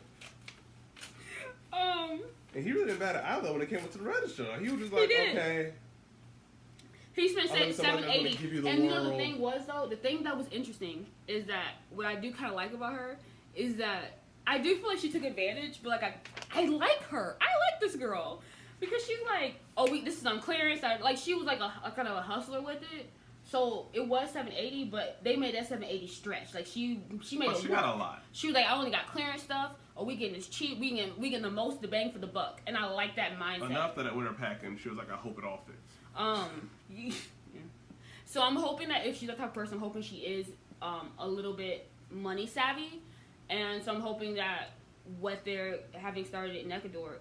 And he really didn't bat it out though when it came up to the register. He was just like, okay. He spent $780. And you know the thing was though, the thing that was interesting is that what I do kind of like about her is that I do feel like she took advantage, but like I like her. I like this girl because she's like, this is on clearance. Like she was like a kind of a hustler with it. So it was $780, but they made that $780 stretch. Like she made it. She got a lot. She was like, I only got clearance stuff. Or we getting this cheap. We getting the most, the bang for the buck. And I like that mindset. Enough that with her packing, she was like, I hope it all fits. Yeah. So I'm hoping that if she's the type of person, I'm hoping she is a little bit money savvy, and so I'm hoping that what they're having started in Ecuador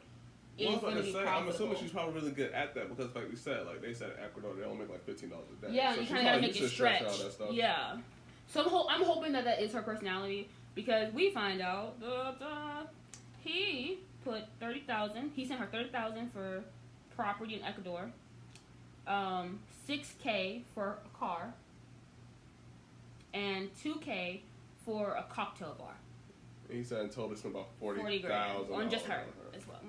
is going to be profitable. I'm assuming she's probably really good at that because, like we said, like they said, in Ecuador they only make like $15 a day. Yeah, so you kind of got to make it stretch. Yeah. So I'm hoping that is her personality because we find out he put $30,000. He sent her $30,000 for property in Ecuador. $6,000 for a car, and $2,000 for a cocktail bar. He said in total spent about $40,000 on just her as well.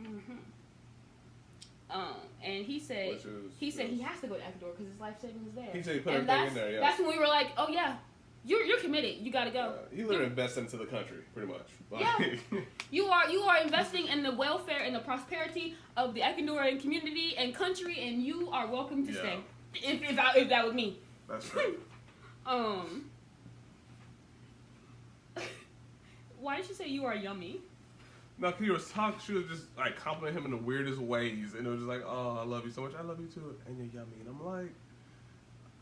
And he said he has to go to Ecuador because his life savings is there. He said he put everything in there. Yeah, that's when we were like, oh yeah. You're committed. You gotta go. He literally invested into the country, pretty much. Yeah. You are investing in the welfare and the prosperity of the Ecuadorian community and country, and you are welcome to stay. If that was me. That's right. Why did she say you are yummy? No, because he was talking. She was just like complimenting him in the weirdest ways, and it was just like, "Oh, I love you so much. I love you too, and you're yummy." And I'm like.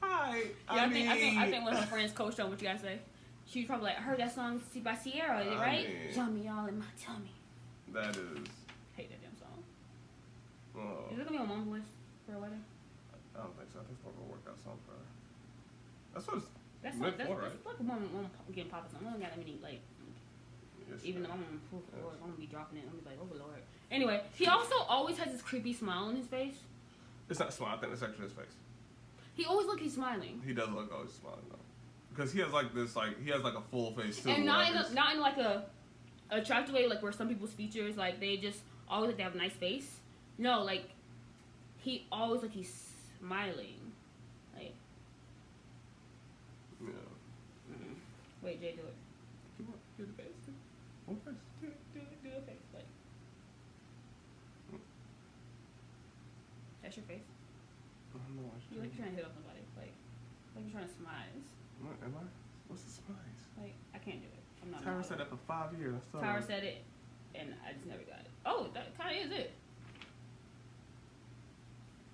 I think when her friends coached her, what you gotta say? She was probably like, I heard that song by Sierra, right? Yummy all in my tummy. That is. Hate that damn song. Oh. Is it gonna be on Mom's list for a wedding? I don't think so. I think it's more of a workout song for her. That's what it's meant for, right? That's like a mom getting papa song. I don't got that many like. Yes, even though I'm gonna be dropping it. I'm gonna be like, oh Lord. Anyway, he also always has this creepy smile on his face. It's not a smile. I think it's actually his face. He always looks he's smiling. He does look always smiling though, because he has like this he has like a full face too. And not in like a attractive way, like where some people's features like they just always like they have a nice face. No, like he always like he's smiling. Like yeah. Wait, Jay, do it. Come on, do the face. What face? Do the face. Like that's your face. No, You like trying to hit on somebody, like you're trying to smize. What am I? What's the smize? Like I can't do it. I'm not. Tyra said that for 5 years. Tyra said it, and I just never got it. Oh, that kind of is it.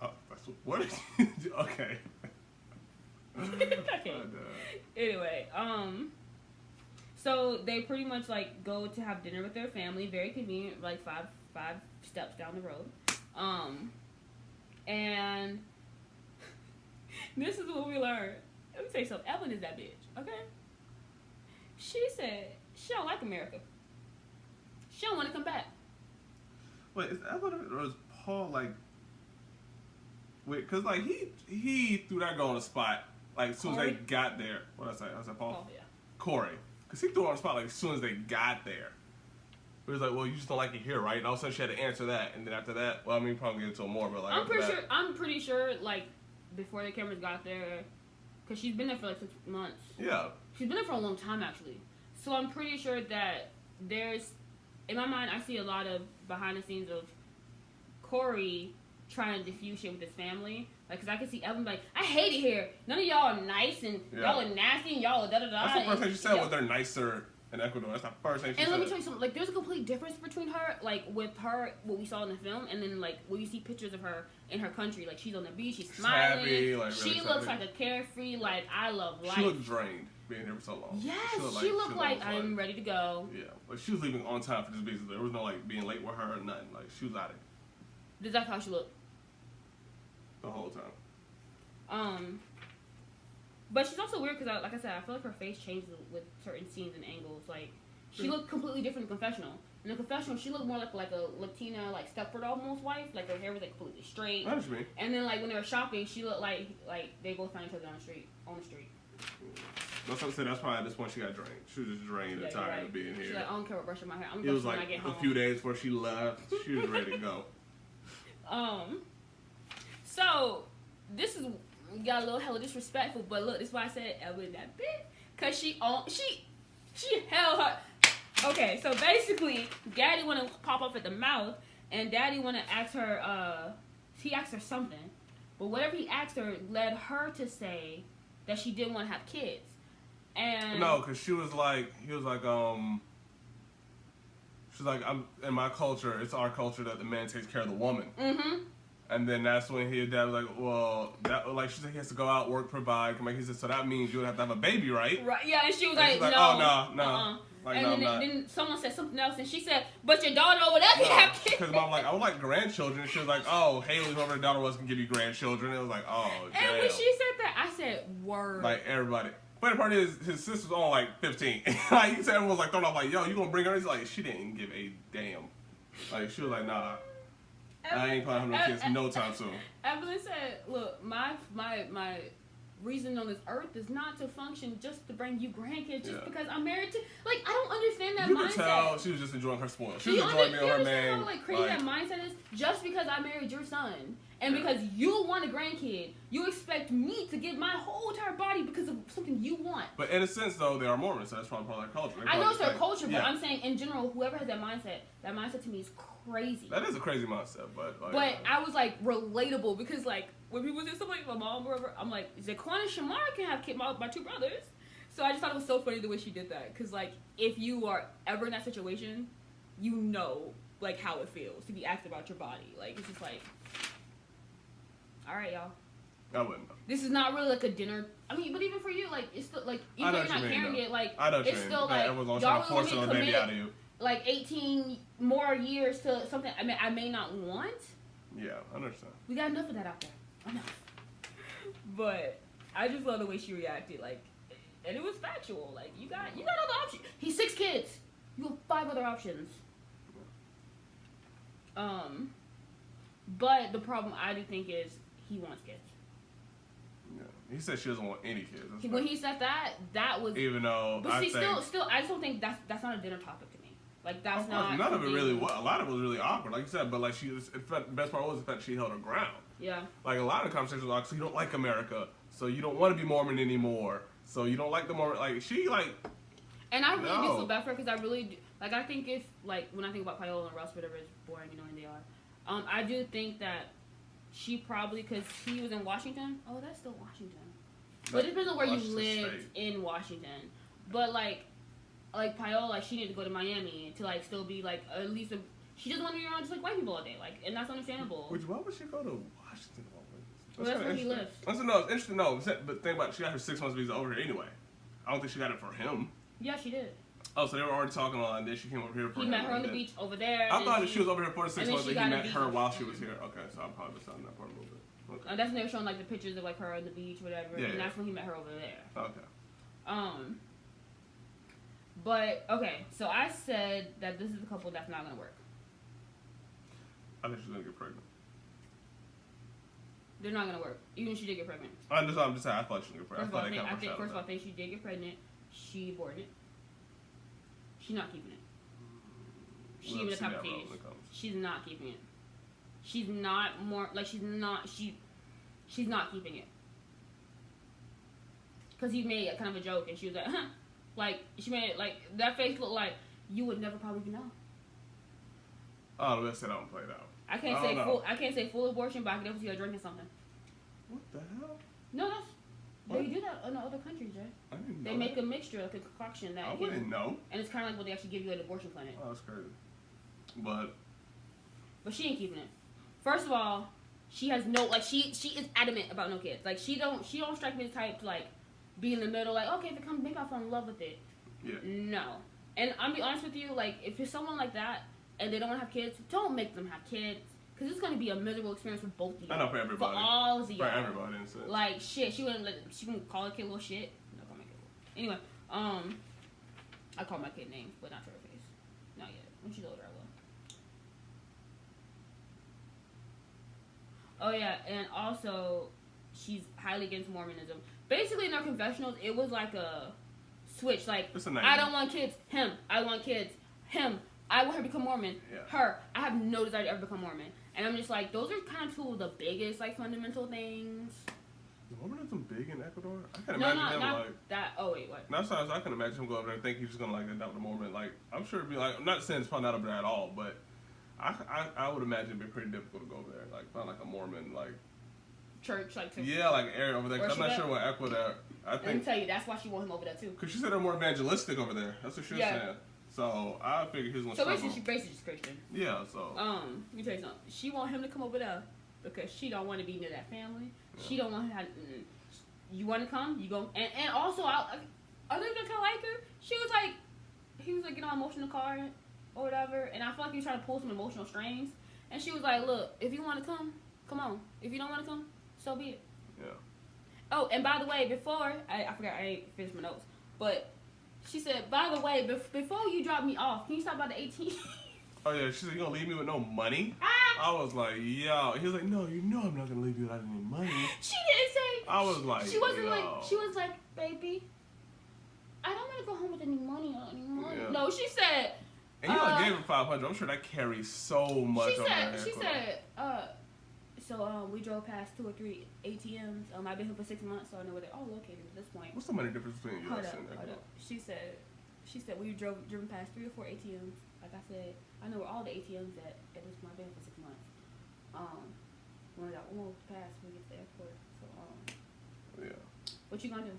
Oh, that's what? Okay. Okay. Anyway, so they pretty much like go to have dinner with their family. Very convenient, like five steps down the road. And this is what we learned. Let me say something. Evelyn is that bitch, okay? She said she don't like America. She don't want to come back. Wait, is Evelyn or is Paul like? Wait, cause like he threw that girl on the spot like as soon as they got there. What did I say? I said Paul. Paul, yeah. Corey, cause he threw her on the spot like as soon as they got there. It was like, well, you just don't like it here, right? And all of a sudden she had to answer that, and then after that, well, I mean, probably get into it more, but like I'm pretty sure like before the cameras got there, cause she's been there for like 6 months. Yeah. She's been there for a long time actually. So I'm pretty sure that there's, in my mind, I see a lot of behind the scenes of Corey trying to diffuse shit with his family. Like, cause I can see Evan like, I hate it here. None of y'all are nice and y'all are nasty and y'all are da da da. That's the first thing she said was they're nicer in Ecuador. That's the first thing she said. And let me tell you something. Like, there's a complete difference between her, like with her, what we saw in the film, and then like when you see pictures of her in her country. Like she's on the beach, she's smiling. Happy, like, she really looks like a carefree, like I love life. She looked drained being here for so long. Yes, she looked like I'm ready to go. Yeah, like she was leaving on time for this business. There was no like being late with her or nothing. Like she was out of it. Is that how she looked? The whole time. But she's also weird because, like I said, I feel like her face changes with certain scenes and angles. Like she looked completely different in Confessional. In the Confessional, she looked more like a Latina, like Stepford almost wife. Like her hair was like completely straight. That's me. And then like when they were shopping, she looked like they both found each other on the street. That's what I said. That's why at this point she got drained. She was just drained and tired of being here. She's like, I don't care about brushing my hair. I'm brushing when I get home. It was like a few days before she left. She was ready to go. So this is got a little hella disrespectful, but look, this is why I said Evelyn that bitch, cause she held her. Okay, so basically, Daddy wanna pop up at the mouth, and Daddy wanna ask her. He asked her something, but whatever he asked her led her to say that she didn't want to have kids. And no, cause he was like, she's like, I'm in my culture. It's our culture that the man takes care of the woman. Mm-hmm. And then that's when his dad was like, well, she said he has to go out, work, provide. He said, so that means you would have to have a baby, right? Right. Yeah, and she was like, no. Oh, no. Uh-uh. Like, and no, then someone said something else, and she said, but your daughter over there can have kids. Because Mom like, I would like grandchildren. And she was like, oh, Haley, whoever her daughter was, can give you grandchildren. And it was like, oh, damn. And when she said that, I said, word. Like, everybody. Funny part is, his sister's only like 15. Like, he said, everyone was like thrown off, like, yo, you gonna bring her? He's like, she didn't give a damn. Like, she was like, nah. I ain't planning on having no kids no time soon. Evelyn said, look, my reason on this earth is not to function just to bring you grandkids just because I'm married to, like, I don't understand that mindset. You could tell she was just enjoying her spoil. She was enjoying being her man. How, like, crazy that mindset is? Just because I married your son and because you want a grandkid, you expect me to give my whole entire body because of something you want. But in a sense, though, they are Mormons, so that's probably part of their culture. I know it's their culture, but I'm saying in general, whoever has that mindset to me is crazy. That is a crazy mindset, but I was like relatable because like when people say something like my mom or whatever, I'm like Zaquan and Shamar can have my two brothers. So I just thought it was so funny the way she did that because like if you are ever in that situation, you know like how it feels to be asked about your body. Like it's just like, all right, y'all. I wouldn't know. This is not really like a dinner. I mean, but even for you, like it's still like even though you're not carrying it, like it's still like everyone's trying to force a baby out of you. Like 18 more years to something I may not want. Yeah, I understand. We got enough of that out there. Enough. But I just love the way she reacted, like, and it was factual. Like you got other options. He's 6 kids. You have 5 other options. But the problem I do think is he wants kids. Yeah, he said she doesn't want any kids. When he said that was even though. But see, still, I just don't think that's not a dinner topic to me. Like that's not. None of it really was. A lot of it was really awkward, like you said. But like the best part was the fact she held her ground. Yeah. Like a lot of the conversations were like, so you don't like America, so you don't want to be Mormon anymore, so you don't like the Mormon. Like she like. And I really do feel bad for her because I really do, like. I think if like when I think about Paola and Russ, whatever is boring, you know, and they are. I do think that she probably because he was in Washington. Oh, that's still Washington. But it depends on where you lived in Washington. But like Paola, like she needed to go to Miami to like still be like at least she doesn't want to be around just like white people all day, like, and that's understandable. Why would she go to Washington always? Well, that's where he lives. No, it's interesting. No, but think about it, she got her 6 months visa over here anyway. I don't think she got it for him. Yeah, she did. Oh, so they were already talking on, then she came over here for him. He met her on the beach over there. I thought that she was over here for the 6 months, but he met her while she was here. Okay, so I'm probably missing that part a little bit. Okay. That's when they were showing like the pictures of like her on the beach, whatever, and that's when he met her over there. Okay. But okay, so I said that this is a couple that's not gonna work. I think she's gonna get pregnant. They're not gonna work, even if she did get pregnant. I'm just saying, I thought she was gonna get pregnant. First of all, I think she did get pregnant. She aborted it. She's not keeping it. She's even the type of cage. She's not keeping it. She's not more like she's not keeping it. Cause he made kind of a joke, and she was like, huh. Like she made it like that face looked like you would never probably know. Oh, let's sit down and play it out. I can't say full abortion, but I can definitely see her drinking something. What the hell? No, they do that in other countries, Jay. I didn't know. They make a mixture, like a concoction that. I wouldn't know. And it's kind of like what they actually give you at an abortion clinic. Oh, that's crazy. But she ain't keeping it. First of all, she has no like she is adamant about no kids. Like she don't strike me the type to like be in the middle. Like okay, if it comes, maybe I'll fall in love with it. Yeah. No. And I'm be honest with you, like if you're someone like that and they don't want to have kids, don't make them have kids. Because it's going to be a miserable experience for both of you. I know, for everybody. For all of you. For everybody, in a sense. Like, shit, she wouldn't she can call a kid little shit. I'm not going to make it little. Anyway, I call my kid names, but not to her face. Not yet. When she's older, I will. Oh, yeah, and also, she's highly against Mormonism. Basically, in her confessionals, it was like a switch. Like, I don't want kids. Him. I want kids. Him. I want her to become Mormon. Yeah. Her. I have no desire to ever become Mormon. And I'm just like, those are kind of two of the biggest, like, fundamental things. Is Mormonism big in Ecuador? I can imagine him, like... that. Oh, wait, what? No, sometimes I can imagine him go over there and think he's just going to, like, adopt a Mormon. Like, I'm sure it'd be, like... I'm not saying it's probably not over there at all, but I would imagine it'd be pretty difficult to go over there. Like, find, like, a Mormon, like... Church, like... Yeah, like, area over there. Cause I'm not sure what Ecuador... Let me tell you, that's why she want him over there, too. Because she said they're more evangelistic over there. That's what she was saying. So I figured he was gonna. So basically, she basically just Christian. Yeah. So. Let me tell you something. She want him to come over there because she don't want to be near that family. Yeah. She don't want to have. You want to come? You go. And also, I think I kind of like her. She was like, he was like, emotional card or whatever, and I feel like he was trying to pull some emotional strings. And she was like, look, if you want to come on. If you don't want to come, so be it. Yeah. Oh, and by the way, before I forgot, I ain't finished my notes, but. She said, by the way, before you drop me off, can you stop by the 18? Oh, yeah. She said, you going to leave me with no money? I was like, yo. He was like, no, you know I'm not going to leave you without any money. She didn't say. I was like, she wasn't like, she was like, baby, I don't want to go home with any money anymore. Yeah. No, she said. And you only gave her $500. I'm sure that carries so much. She said, so we drove past 2 or 3 ATMs. I've been here for 6 months, so I know where they're all located at this point. What's the money difference between you and Ecuador? She said we driven past 3 or 4 ATMs. Like I said, I know where all the ATMs at this point. I've been here for 6 months. When I almost passed, we get to the airport. So yeah. What you gonna do?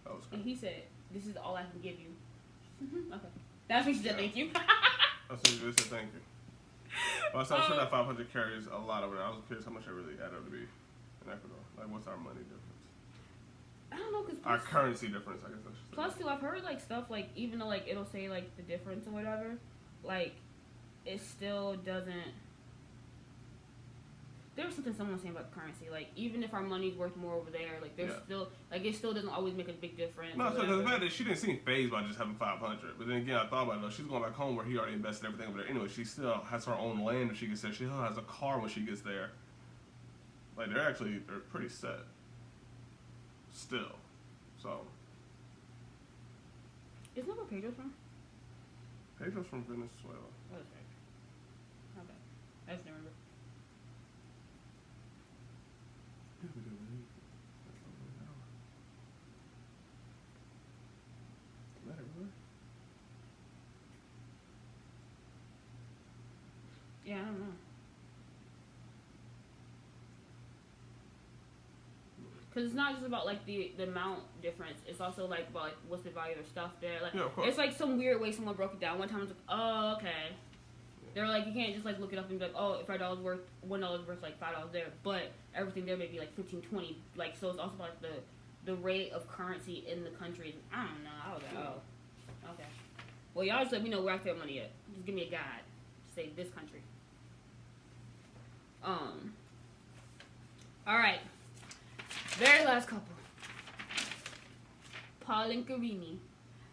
That was good. And he said, "This is all I can give you." Okay. That's when she said, "Thank you." That's when she said, "Thank you." Well, I'm sure that 500 carries a lot over there. I was curious how much it really added up to be in Ecuador. Like, what's our money difference? I don't know, cause our currency difference, I guess I should say. Plus, too, I've heard like stuff like even though like it'll say like the difference or whatever, like it still doesn't. there was something someone was saying about currency. Like, even if our money's worth more over there, like, there's still, like, it still doesn't always make a big difference. No, so the fact that she didn't seem phased by just having 500. But then again, I thought about it, though. She's going back home where he already invested everything over there. Anyway, she still has her own land when she gets there. She still has a car when she gets there. Like, they're pretty set. Still. So. Isn't that where Pedro's from? Pedro's from Venezuela. Oh, that's right. Okay. I just remember. Yeah, I don't know. Because it's not just about, like, the amount difference. It's also, like, about, like, what's the value of their stuff there. Like, yeah, of course. It's, like, some weird way someone broke it down. One time I was like, oh, okay. Yeah. They're like, you can't just, like, look it up and be like, oh, if $1 worth, $1 worth, like, $5 there. But everything there may be, like, 15, 20. Like, so it's also about, like, the rate of currency in the country. I don't know. I was like, oh, okay. Well, y'all just let me know where I get money at. Just give me a guide. Say this country. Alright. Very last couple. Paul and Karine.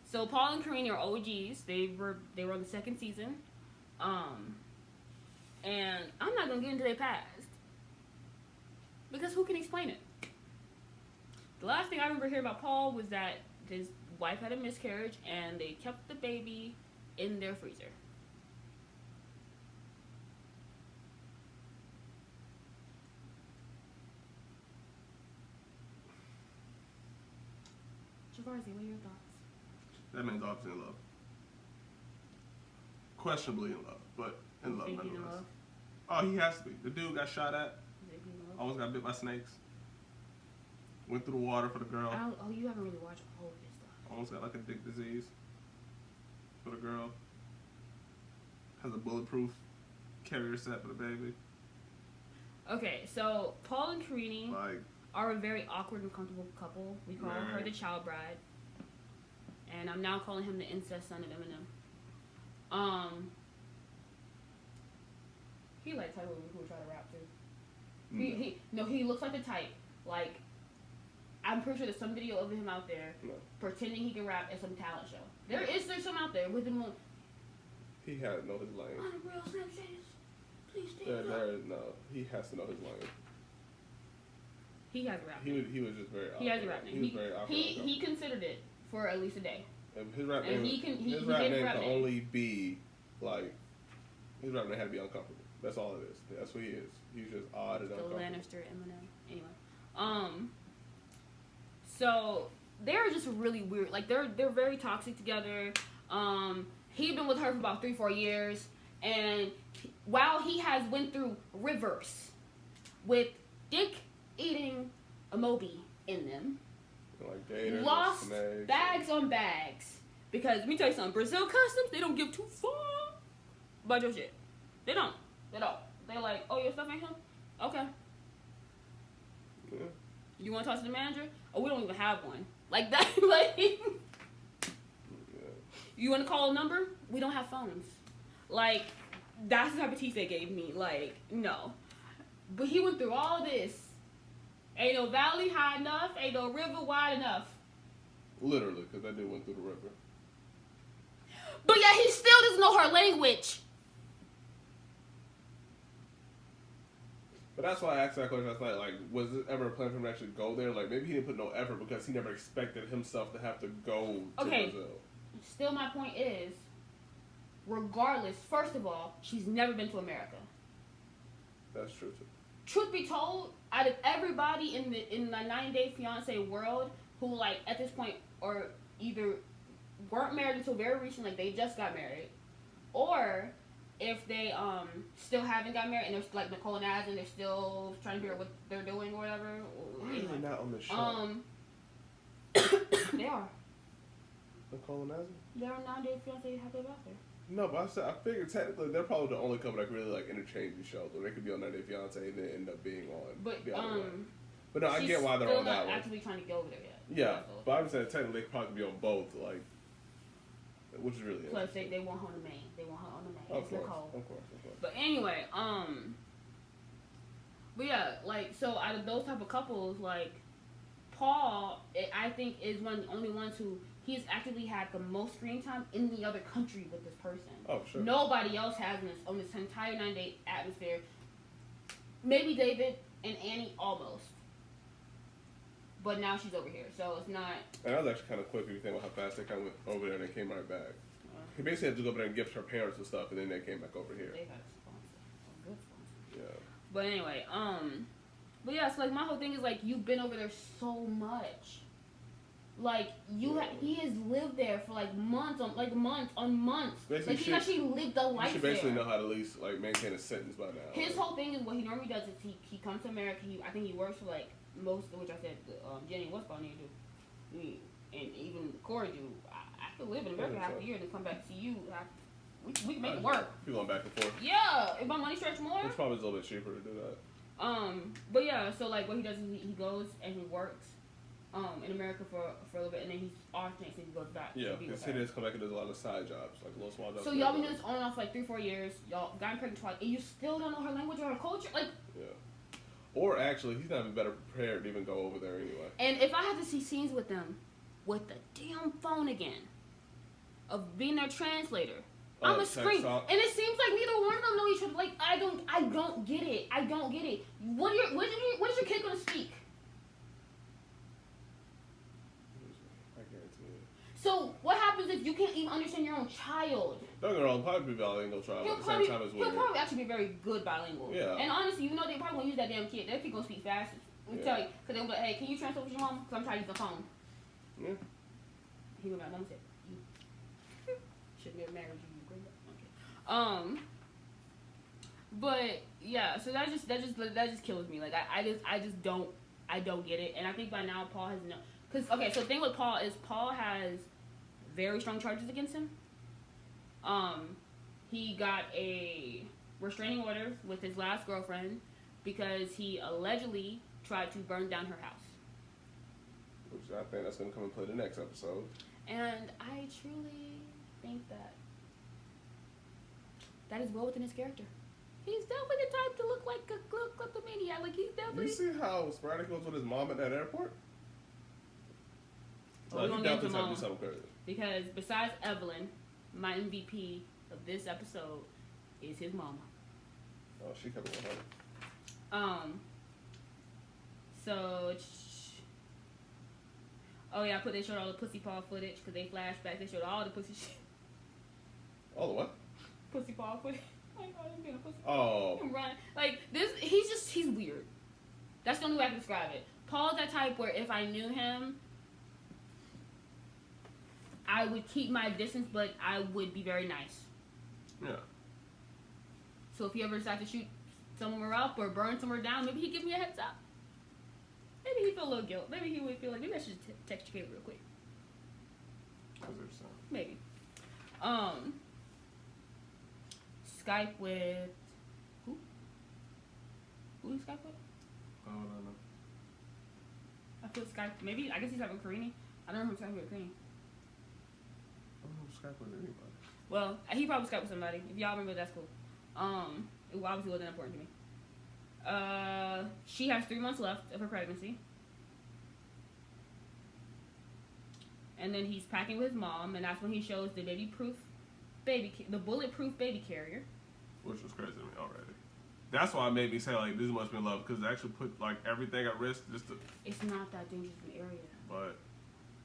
So Paul and Karine are OGs. They were on the second season. And I'm not gonna get into their past. Because who can explain it? The last thing I remember hearing about Paul was that his wife had a miscarriage and they kept the baby in their freezer. Javarzy, what are your thoughts? That man's obviously in love. Questionably in love, but in love nonetheless. Oh, he has to be. The dude got shot at. Almost got bit by snakes. Went through the water for the girl. Oh, you haven't really watched all of this stuff. Almost got like a dick disease for the girl. Has a bulletproof carrier set for the baby. Okay, so Paul and Karine are a very awkward and comfortable couple. We call her the child bride. And I'm now calling him the incest son of Eminem. He like type who would try to rap too. He looks like the type. Like, I'm pretty sure there's some video of him out there pretending he can rap at some talent show. There's some out there with him. He has to know his lane. On the real Slim Shadys, please stand up. No, he has to know his lane. He has a rap. He was just very awkward. He has a rap name. He was very awkward. He considered it for at least a day. His rap name, his rap name can only be like, his rap name had to be uncomfortable. That's all it is. That's what he is. He's just odd and uncomfortable. Lannister, Eminem. Anyway, so they're just really weird. Like they're very toxic together. He'd been with her for about 3-4 years, and while he has went through rivers with dick eating a Moby in them. Like gators, lost bags on bags. Because let me tell you something, Brazil Customs, they don't give two fuck about your shit. They don't. They're like, oh, your stuff ain't him? Okay. Yeah. You want to talk to the manager? Oh, we don't even have one. Like that, like. Yeah. You want to call a number? We don't have phones. Like, that's the type of teeth they gave me. Like, no. But he went through all this. Ain't no valley high enough, ain't no river wide enough. Literally, because that dude went through the river. But yet he still doesn't know her language. But that's why I asked that question last night. Like, was it ever a plan for him to actually go there? Like, maybe he didn't put no effort because he never expected himself to have to go to Brazil. Still, my point is, regardless, first of all, she's never been to America. That's true, too. Truth be told, out of everybody in the 90-Day Fiance world who, like, at this point are either weren't married until very recently, like they just got married, or if they still haven't got married and they're like Nicole and Az and they're still trying to figure out what they're doing or whatever. Why are they not on the show? They are. Nicole and Az? They're on 90-Day Fiance Happily Ever After. No, but I figured technically they're probably the only couple that can really like interchange these shows, where they could be on 90-Day Fiance and then end up being on. But no, I get why they're on that one. She's still actively trying to go over there yet. Yeah, but I'm saying technically they could probably be on both, like, which is really plus they want her on the main. They want her on the main. Of course. But anyway, But yeah, like, so out of those type of couples, like, Paul, I think, is one of the only ones who he's actively had the most screen time in the other country with this person. Oh, sure. Nobody else has this on this entire 9-day atmosphere. Maybe David and Annie almost. But now she's over here, so it's not. And that was actually kind of quick if you think about how fast they kind of went over there and they came right back. He basically had to go over there and gift her parents and stuff, and then they came back over here. They had a sponsor, a good sponsor. Yeah. But anyway, but yeah, so like my whole thing is like you've been over there so much. Like he has lived there for like months on months. Basically, like he actually lived a life. You should basically there. know how to at least like maintain a sentence by now. His whole thing is what he normally does is he comes to America. I think he works for like most of which I said Jenny what's going to do, and even Corey do. I could live in America half a year and then come back to see you. We can make it work. You going back and forth? Yeah, if my money stretch more. It's probably a little bit cheaper to do that. But yeah, so like what he does is he goes and he works in America for a little bit, and then he alternates and he goes back. Yeah, because he just come back and does a lot of side jobs, like little small jobs. So y'all been doing this on and off for like 3-4 years. Y'all got pregnant twice, and you still don't know her language or her culture, like. Yeah. Or actually, he's not even better prepared to even go over there anyway. And if I had to see scenes with them, with the damn phone again, of being their translator, I'm a scream. And it seems like neither one of them know each other. Like I don't get it. I don't get it. What is your kid gonna speak? I guarantee it. So what happens if you can't even understand your own child? Don't get me wrong, probably be bilingual child at the same time as He'll probably actually be very good bilingual. Yeah. And honestly, you know they probably gonna use that damn kid. That kid gonna speak fast. I'm tell you, cause they'll be like, hey, can you translate with your mom? Cause I'm trying to use the phone. Yeah. He went back. Mom said, you shouldn't have married you. Okay. But yeah, so that just kills me. Like I just don't get it. And I think by now Paul has no. Cause okay, so the thing with Paul is Paul has very strong charges against him. He got a restraining order with his last girlfriend because he allegedly tried to burn down her house. Which I think that's going to come and play the next episode. And I truly think that is well within his character. He's definitely the type to look like a kleptomaniac. Like he's definitely. You see how sporadic he was with his mom at that airport? Oh, he definitely tried to do something crazy. Because besides Evelyn, my MVP of this episode is his mama. Oh, she kept it 100. So. Oh yeah, they showed all the pussy paw footage because they flashbacks. They showed all the pussy shit. All the what? Pussy paw footage. Like, oh, he's being a pussy. Oh. Run. Like this, he's weird. That's the only way I can describe it. Paul's that type where if I knew him, I would keep my distance, but I would be very nice. Yeah. So if he ever decides to shoot somewhere up or burn somewhere down, maybe he'd give me a heads up. Maybe he'd feel a little guilt. Maybe he would feel like, maybe I should text your kid real quick. Maybe. Skype with... Who? Who do you Skype with? I don't know. I feel Skype... Maybe... I guess he's having Karini. I don't know if he's Skype with Karini. I don't know Skype with anybody. Well, he probably Skype with somebody. If y'all remember, that's cool. It obviously wasn't important to me. She has 3 months left of her pregnancy. And then he's packing with his mom, and that's when he shows the the bulletproof baby carrier. Which was crazy to me already. That's why it made me say, like, this must be love, because they actually put, like, everything at risk just to... It's not that dangerous an area. But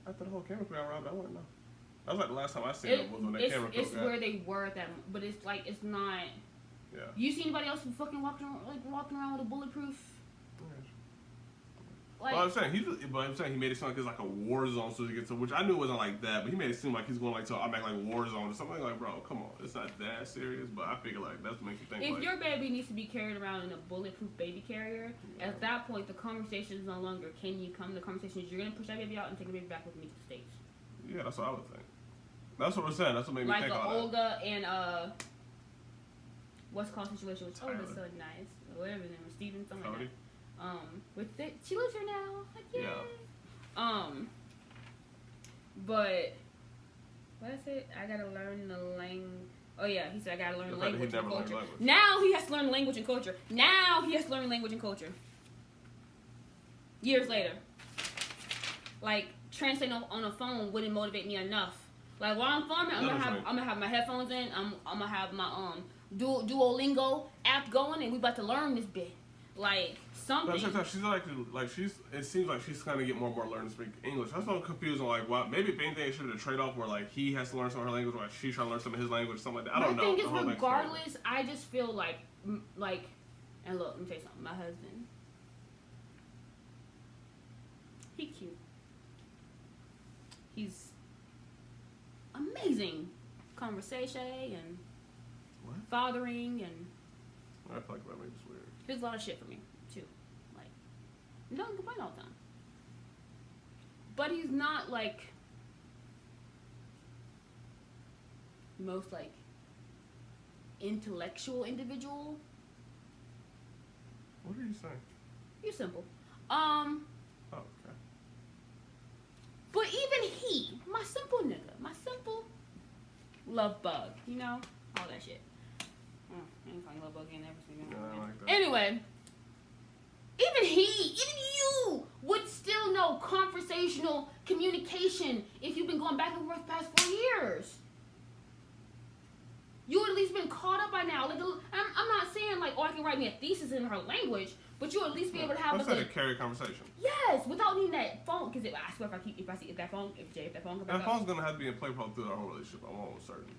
after the whole camera crew got robbed, I wouldn't know. That was, like, the last time I seen it was when the camera crew got... It's where they were at that... But it's, like, it's not... Yeah. You see anybody else who fucking walking around with a bulletproof... Like, well, I'm saying he made it sound like it's like a war zone, so he gets to, which I knew it wasn't like that, but he made it seem like he's going like to I'm like war zone or something. Like, bro, come on, it's not that serious. But I figure like that's what makes you think. If like, your baby needs to be carried around in a bulletproof baby carrier, at that point the conversation is no longer can you come. The conversation is you're gonna push that baby out and take the baby back with me to the States. Yeah, that's what I would think. That's what we're saying. That's what made me think like all Olga and what's called situation was Olga's so nice. Whatever his name was, Steven, something like that. She lives here now. Like, yay. Yeah. But what I said, I gotta learn the Oh yeah, he said I gotta learn The fact that language he and never learned culture. language. Now he has to learn language and culture. Now he has to learn language and culture. Years later. Like, translating on a phone wouldn't motivate me enough. Like, while I'm farming, I'm gonna have my headphones in. I'm gonna have my Duolingo app going, and we about to learn this bit. Like, something. But at the same time, it seems like she's kind of get more and more learning to speak English. That's why I'm confused on, like, why, maybe if anything, it should be a trade-off where, like, he has to learn some of her language, or like, she's trying to learn some of his language, something like that. I don't know. The thing is, regardless, I just feel like, and look, let me tell you something. My husband, he cute. He's amazing conversation and fathering, and I feel like that makes it weird. he does a lot of shit for me too. Like, he doesn't complain all the time, but he's not like most like intellectual individual. What are you saying? You're simple. Oh, okay. But even he, my simple nigga, my simple love bug, you know, all that shit. I ain't calling love bug again, everything. No, I like that. Anyway, even you would still know conversational communication if you've been going back and forth the past 4 years. You would at least been caught up by now. Like, I'm not saying like, oh, I can write me a thesis in her language, but you would at least be able to have Let's say to carry a conversation. Yes, without needing that phone. Because I swear, if that phone comes back that phone's gonna have to be in play probably through our whole relationship. I'm almost certain.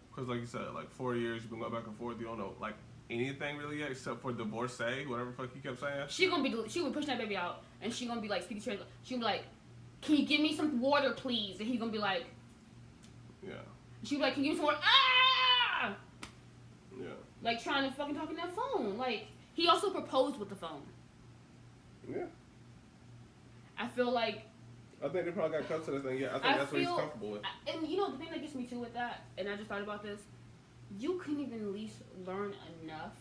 Because like you said, like 4 years you've been going back and forth. You don't know like anything really yet except for divorcee, whatever the fuck you kept saying. She would push that baby out, and she gonna be like speaking to. She gonna be like, "Can you give me some water, please?" And he gonna be like, "Yeah." She be like, "Can you give me some water?" Ah! Yeah. Like trying to fucking talk in that phone. Like he also proposed with the phone. Yeah. I feel like. I think they probably got cut to this thing. Yeah, I think that's what he's comfortable with. And you know the thing that gets me too with that, and I just thought about this. You couldn't even at least learn enough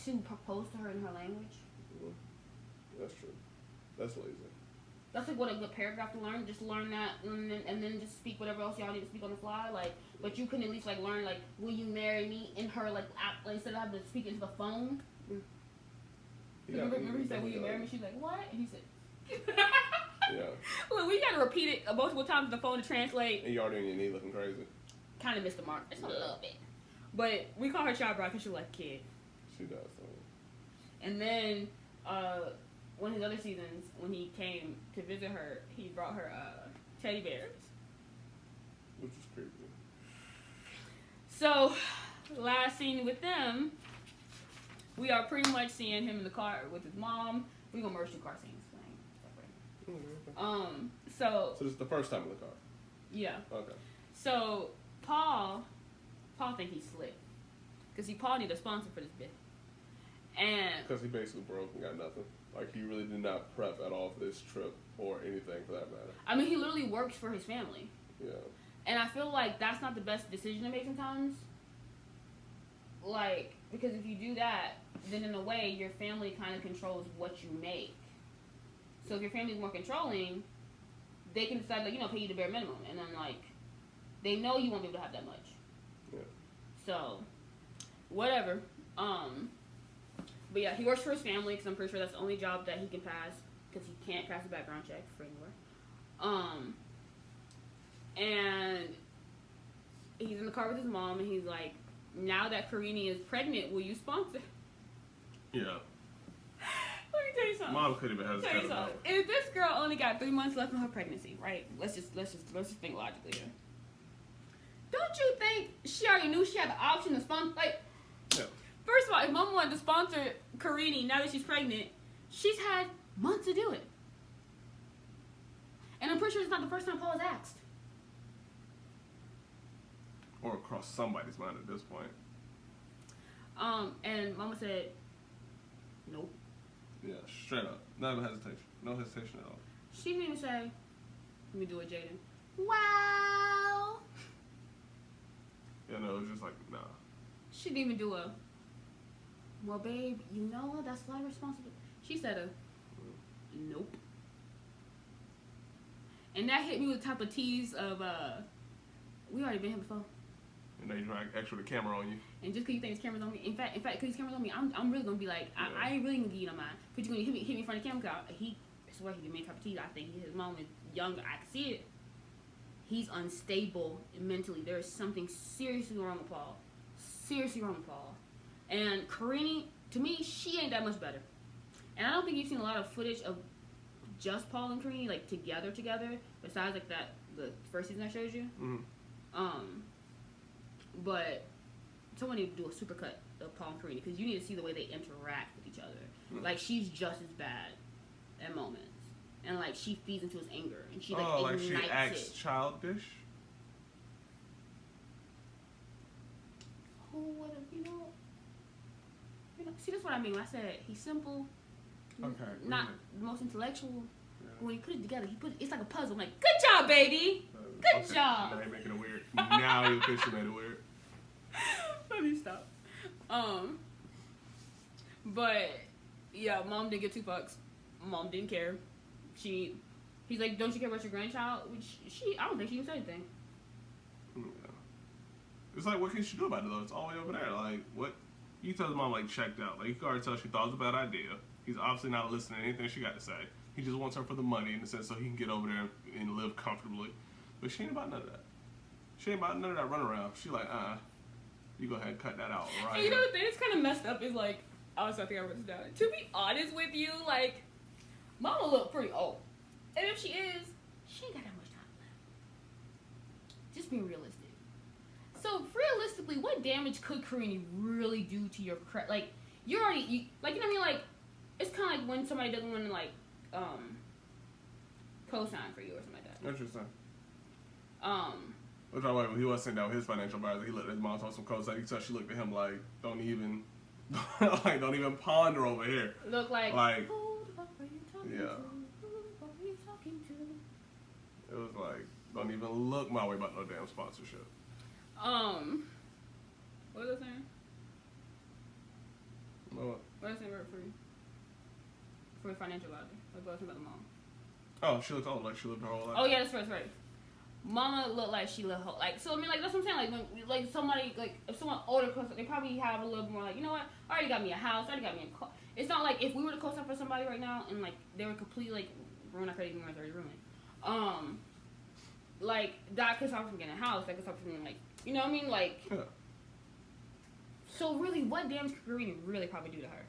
to propose to her in her language. That's true. That's lazy. That's like what a good paragraph to learn. Just learn that, and then just speak whatever else y'all need to speak on the fly. Like, but you couldn't at least like learn like, "Will you marry me?" in her like instead of having to speak into the phone. Remember he said, "Will you marry me?" She's like, "What?" And he said, "Yeah." Look, we gotta repeat it multiple times on the phone to translate. And you already on your knee looking crazy. Kind of missed the mark. Just a little bit. But we call her Child Bride because she's like a kid. She does. And then one of his other seasons, when he came to visit her, he brought her teddy bears. Which is creepy. So, last scene with them, we are pretty much seeing him in the car with his mom. We're going to merge two car scenes. So this is the first time in the car? Yeah. Okay. So, Paul think he's slick. Because Paul need a sponsor for this bit. And because he basically broke and got nothing. Like, he really did not prep at all for this trip or anything for that matter. I mean, he literally works for his family. Yeah. And I feel like that's not the best decision to make sometimes. Like, because if you do that, then in a way, your family kind of controls what you make. So if your family's more controlling, they can decide, like, you know, pay you the bare minimum. And then, like, they know you won't be able to have that much. Yeah. So, whatever. But yeah, he works for his family because I'm pretty sure that's the only job that he can pass because he can't pass a background check for anywhere. And he's in the car with his mom and he's like, now that Karini is pregnant, will you sponsor? Yeah. Let me tell you something. Mom could have been hesitating. If this girl only got 3 months left in her pregnancy, right? Let's just think logically here. Don't you think she already knew she had the option to sponsor? Like, yeah. First of all, if Mama wanted to sponsor Karini now that she's pregnant, she's had months to do it. And I'm pretty sure it's not the first time Paul has asked. Or across somebody's mind at this point. And Mama said, nope. Yeah, straight up. No hesitation. No hesitation at all. She didn't even say, let me do it, Jaden. Wow. Yeah, no, it was just like, nah. She didn't even do a, well, babe, you know that's my responsibility. She said a, nope. And that hit me with the type of tease of, we already been here before. And then you try to extra the camera on you. And just because you think his camera's on me, in fact, because his camera's on me, I'm really gonna be like, I ain't really gonna give you no mind. But you're gonna hit me in front of the camera. I swear he give me a cup of tea. I think his mom is younger. I can see it. He's unstable mentally. There is something seriously wrong with Paul. Seriously wrong with Paul. And Karine, to me, she ain't that much better. And I don't think you've seen a lot of footage of just Paul and Karine like together. Besides like the first season I showed you. Mm-hmm. But someone need to do a supercut of Paul and Karine because you need to see the way they interact with each other. Mm-hmm. Like she's just as bad at moments. And like she feeds into his anger and she like ignites ignites she acts it. childish. Who would have, you know, see that's what I mean when I said he's simple, not the most intellectual. Yeah. When you put it together, it's like a puzzle. I'm like, good job, baby. Good job. Now you're making it weird. Now you officially made it weird. Let me stop. But yeah, mom didn't give 2 fucks. Mom didn't care. He's like, don't you care about your grandchild? Which I don't think she even said anything. Yeah. It's like, what can she do about it though? It's all the way over there. Like, what? You tell his mom like checked out. Like you can already tell she thought it was a bad idea. He's obviously not listening to anything she got to say. He just wants her for the money in the sense so he can get over there and live comfortably. But she ain't about none of that. She ain't about none of that runaround. She like, you go ahead and cut that out, right? And you know the thing that's kind of messed up is like, I think I wrote this down. To be honest with you, like, Mama look pretty old. And if she is, she ain't got that much time left. Just being realistic. So realistically, what damage could Karine really do to your credit? Like, you know what I mean? Like, it's kind of like when somebody doesn't want to like, co-sign for you or something like that. Interesting. Which I like when he was sitting down with his financial advisor, he looked at his mom on some co-sign. You can tell she looked at him like, don't even ponder over here. Look like who the fuck are you talking to? Who the fuck are you talking to? It was like, don't even look my way about no damn sponsorship. What was I saying? What was I saying for your financial advisor? Like what was I saying about the mom? Oh, she looks old, like she lived her whole life. Oh yeah, that's right. Mama looked like she lived her like. So I mean, like that's what I'm saying. Like when like somebody like if someone older, they probably have a little more like, you know what? I already got me a house. I already got me a car. It's not like if we were to co-sign for somebody right now and like they were completely like ruined. I could even already ruined. Like that could stop from getting a house. That could stop from like, you know what I mean? Like. Yeah. So really, what damage could Karine really probably do to her?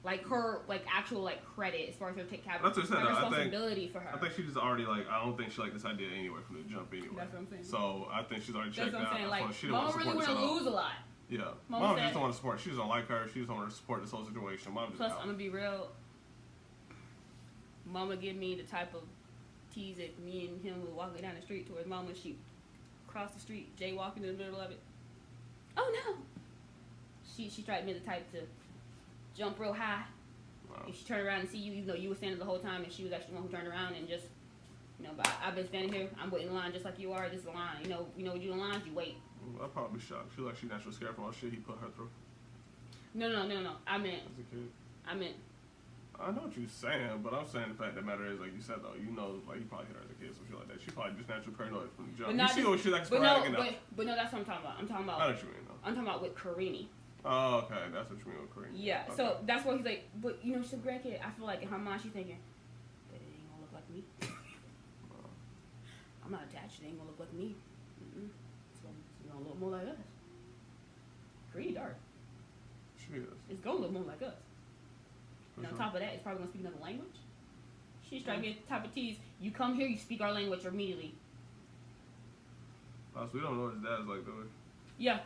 Like her, like actual like credit as far as her take care of responsibility for her. I think she just already like. I don't think she liked this idea anyway from the jump anyway. That's what I'm saying. So I think she's already checked out. That's what I'm saying. Like, she Mama really want to lose a lot. Yeah, Mom just don't want to support. She just don't like her. She just don't want to support this whole situation. Mom just. Plus, I'm gonna be real. Mama give me the type of tease that me and him would walk down the street towards Mama. She cross the street, jaywalking in the middle of it. Oh no! She tried to be the type to jump real high. Wow. If she turned around and see you, even though you were standing the whole time, and she was actually the one who turned around and just, you know, but I've been standing here, I'm waiting in line just like you are. This is the line. You know what you do in lines, you wait. I'd probably be shocked. She like she naturally scared from all shit he put her through. No. I meant. As a kid. I know what you're saying, but I'm saying the fact that matter is, like you said though, you know, like you probably hit her as a kid, some shit like that. She probably just naturally paranoid from the jump. You see what she like sporadic enough. But no, that's what I'm talking about. I know what you mean though. I'm talking about with Karine. Oh, okay. That's what you mean with Karine. Yeah, okay. So that's why he's like, but you know, she's a grandkid. I feel like in her mind she's thinking, but it ain't gonna look like me. I'm not attached. It ain't gonna look like me. It's gonna look more like us. Pretty dark. She is. It's gonna look more like us. And on top of that, it's probably gonna speak another language. She's trying to get the type of tease. You come here, you speak our language immediately. Oh, so we don't know what his dad's like, though. Yeah.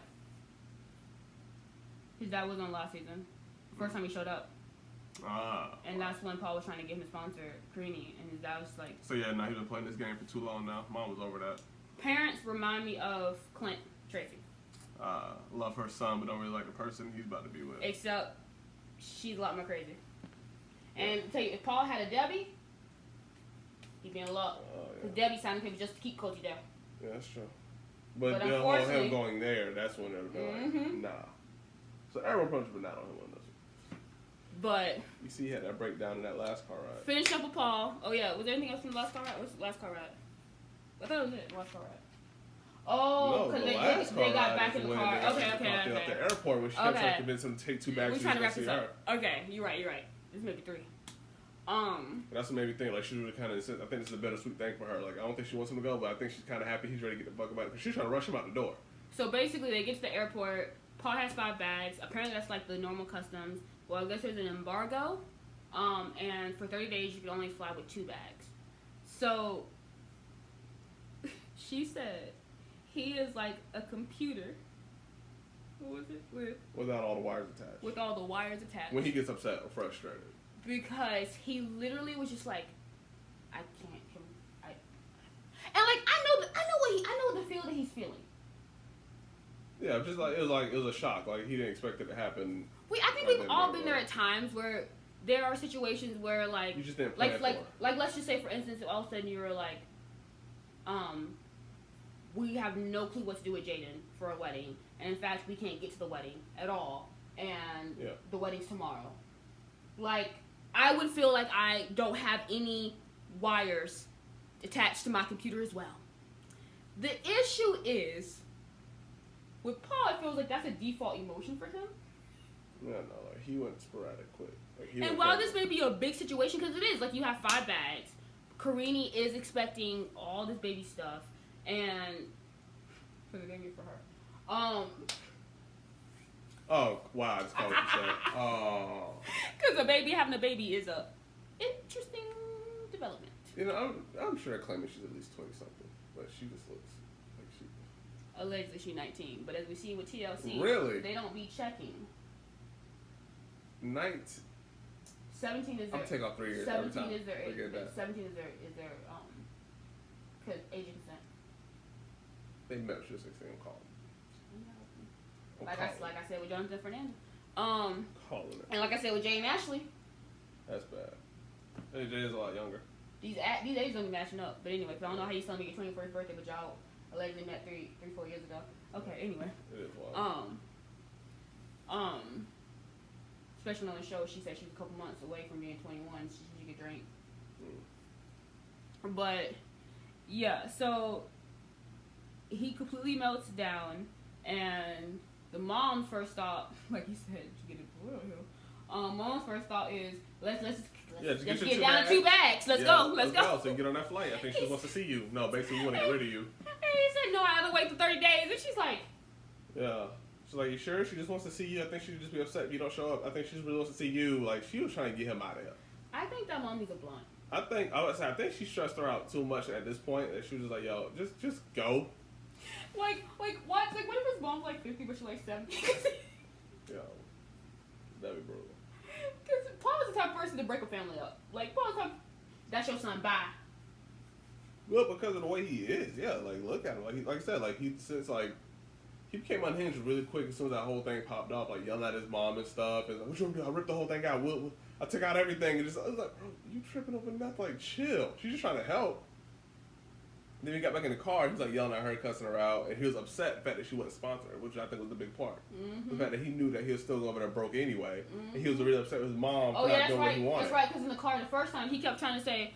His dad was on last season. First time he showed up. And that's when Paul was trying to get him to sponsor Karine, and his dad was like... So yeah, now he's been playing this game for too long now. Mom was over that. Parents remind me of Clint Tracy. Love her son, but don't really like the person he's about to be with. Except, she's a lot more crazy. And tell you, if Paul had a Debbie, he'd be in love. Because Debbie signed him just to keep Coachy down. Yeah, that's true. But then on him going there, that's when they're like, nah. So everyone pretty much been out on him on this. But you see, he had that breakdown in that last car ride. Finished up with Paul. Oh yeah, was there anything else from the last car ride? What's the last car ride? I thought it was it. Last car ride. Oh, because they got back in the car. Okay. At the airport when she kept trying to convince him to take 2 bags. We're trying to wrap this up. Okay, you're right. This may be 3. That's what made me think, like, she really kind of, I think this is a bittersweet thing for her. Like, I don't think she wants him to go, but I think she's kind of happy he's ready to get the fuck about it. Because she's trying to rush him out the door. So basically, they get to the airport. Paul has 5 bags. Apparently, that's like the normal customs. Well, I guess there's an embargo. And for 30 days, you can only fly with 2 bags. So, she said, he is like a computer. What was it? Without all the wires attached. With all the wires attached. When he gets upset or frustrated. Because he literally was just like, I can't. And like I know the feel that he's feeling. Yeah, just like it was a shock. Like he didn't expect it to happen. I think we've all been there at times where there are situations where like you just didn't plan like let's just say for instance, if all of a sudden you were like, we have no clue what to do with Jaden for a wedding, and in fact we can't get to the wedding at all, and the wedding's tomorrow. Like I would feel like I don't have any wires attached to my computer as well. The issue is with Paul, it feels like that's a default emotion for him. No, like he went sporadic quick. Like, and while this may be a big situation, because it is, like you have 5 bags, Karini is expecting all this baby stuff, and for the baby for her. Oh wow, I just called what you said. Oh. Because having a baby is a interesting development. You know, I'm sure they're claiming she's at least 20 something, but she just looks like she. Allegedly she's 19, but as we see with TLC, really, they don't be checking. 17 is their. I'll take off 3 years. 17 is their age. 17 is their because age of consent. They met when she was 16. Call them. Like I said with Jonathan Fernandez. Calling it. And like I said with Jay and Ashley. That's bad. Jay is a lot younger. These ages don't be matching up. But anyway, because I don't know how you celebrate your 21st birthday, but y'all allegedly met 4 years ago. Okay, anyway. It is wild. Especially on the show, she said she was a couple months away from being 21. She could drink. But yeah, so he completely melts down, and the mom's first thought, like you said, you get it boiled here. Mom's first thought is let's get down to 2 bags. Let's go. So you get on that flight. I think she wants to see you. No, basically we want to get rid of you. And he said no, I have to wait for 30 days, and she's like, yeah. She's like, you sure? She just wants to see you. I think she'd just be upset if you don't show up. I think she just really wants to see you. Like she was trying to get him out of here. I think that mommy's a blunt. I think she stressed her out too much at this point. That she was just like, yo, just go. Like what? Like what if his mom's like 50 but she's like 70? Yo, that'd be brutal. Because Paul is the type of person to break a family up. Like Paul's the type, that's your son. Bye. Well, because of the way he is, yeah. Like look at him. Like I said, like he became unhinged really quick as soon as that whole thing popped up. Like yelling at his mom and stuff. And like, what you gonna do? I ripped the whole thing out. I took out everything. And I was like, bro, you tripping over nothing? Like chill. She's just trying to help. And then he got back in the car. He was like yelling at her, cussing her out, and he was upset the fact that she wouldn't sponsor her, which I think was the big part. The fact that he knew that he was still over there broke anyway, and he was really upset with his mom for not doing what he wanted. That's right. Because in the car the first time, he kept trying to say,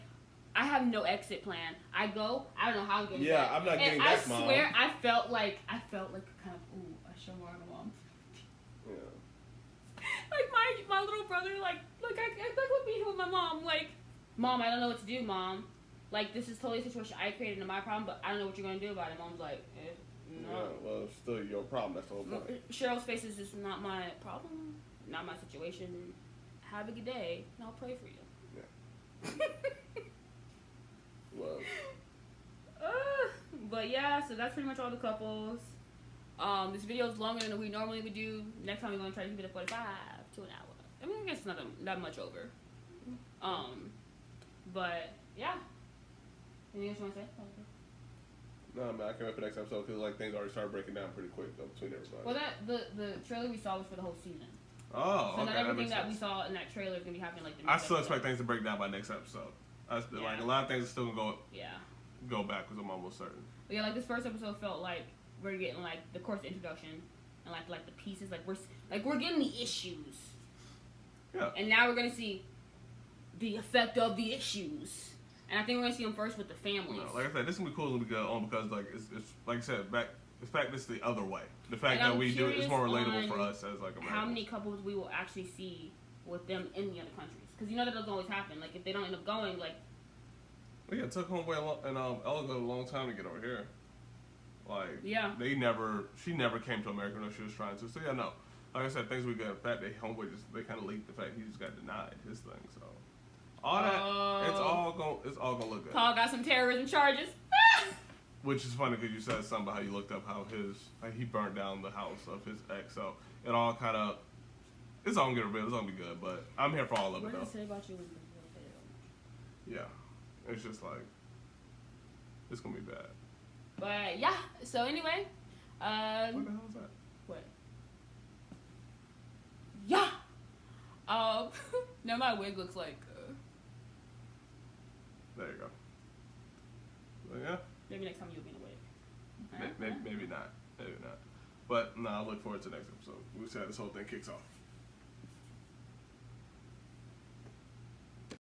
"I have no exit plan. I go. I don't know how I'm getting back." I'm not getting back, Mom. I swear, I felt like kind of I show more of a mom. Yeah. Like my little brother, like would be here with my mom. Like, Mom, I don't know what to do, Mom. Like, this is totally a situation I created and my problem, but I don't know what you're going to do about it. Mom's like, no. Yeah, well, it's still your problem. That's the whole point. Cheryl's face is just not my problem, not my situation. Have a good day, and I'll pray for you. Yeah. Well. But yeah, so that's pretty much all the couples. This video is longer than we normally would do. Next time we're going to try to keep it at 45 to an hour. I mean, I guess it's not much over. But yeah. Anything else you want to say? No, man, I can't wait for the next episode because like things already started breaking down pretty quick though, between everybody. Well, the trailer we saw was for the whole season. Oh, so okay. not everything that we saw in that trailer is gonna be happening like the I next still episode. expect things to break down by next episode. Like a lot of things are still gonna go backwards. I'm almost certain. But yeah, like this first episode felt like we're getting like the course introduction and like the pieces. Like we're getting the issues. Yeah. And now we're gonna see the effect of the issues. And I think we're gonna see them first with the families. No, like I said, this is gonna be cool. It's gonna be good on because like it's like I said back. The fact it's the other way. The fact that we do it is more relatable for us as like Americans. How many couples we will actually see with them in the other countries? Because you know that doesn't always happen. Like if they don't end up going, like. Well, yeah, it took Homeboy and Ella a long time to get over here. Like she never came to America when she was trying to. So yeah, no. Like I said, things we got. In fact, Homeboy they kind of leaked the fact he just got denied his thing. So all that it's all gonna look good. Paul got some terrorism charges. Which is funny because you said something about how you looked up how he burnt down the house of his ex. So it all kind of it's all gonna get revealed. It's gonna be good, but I'm here for all of it though. What did it say about you? Yeah, it's just like it's gonna be bad. But yeah. So anyway, what the hell is that? What? Yeah. Now my wig looks like. There you go. But yeah. Maybe next time you'll be in a wig. Maybe not. Maybe not. But no, I look forward to the next episode. We'll see how this whole thing kicks off.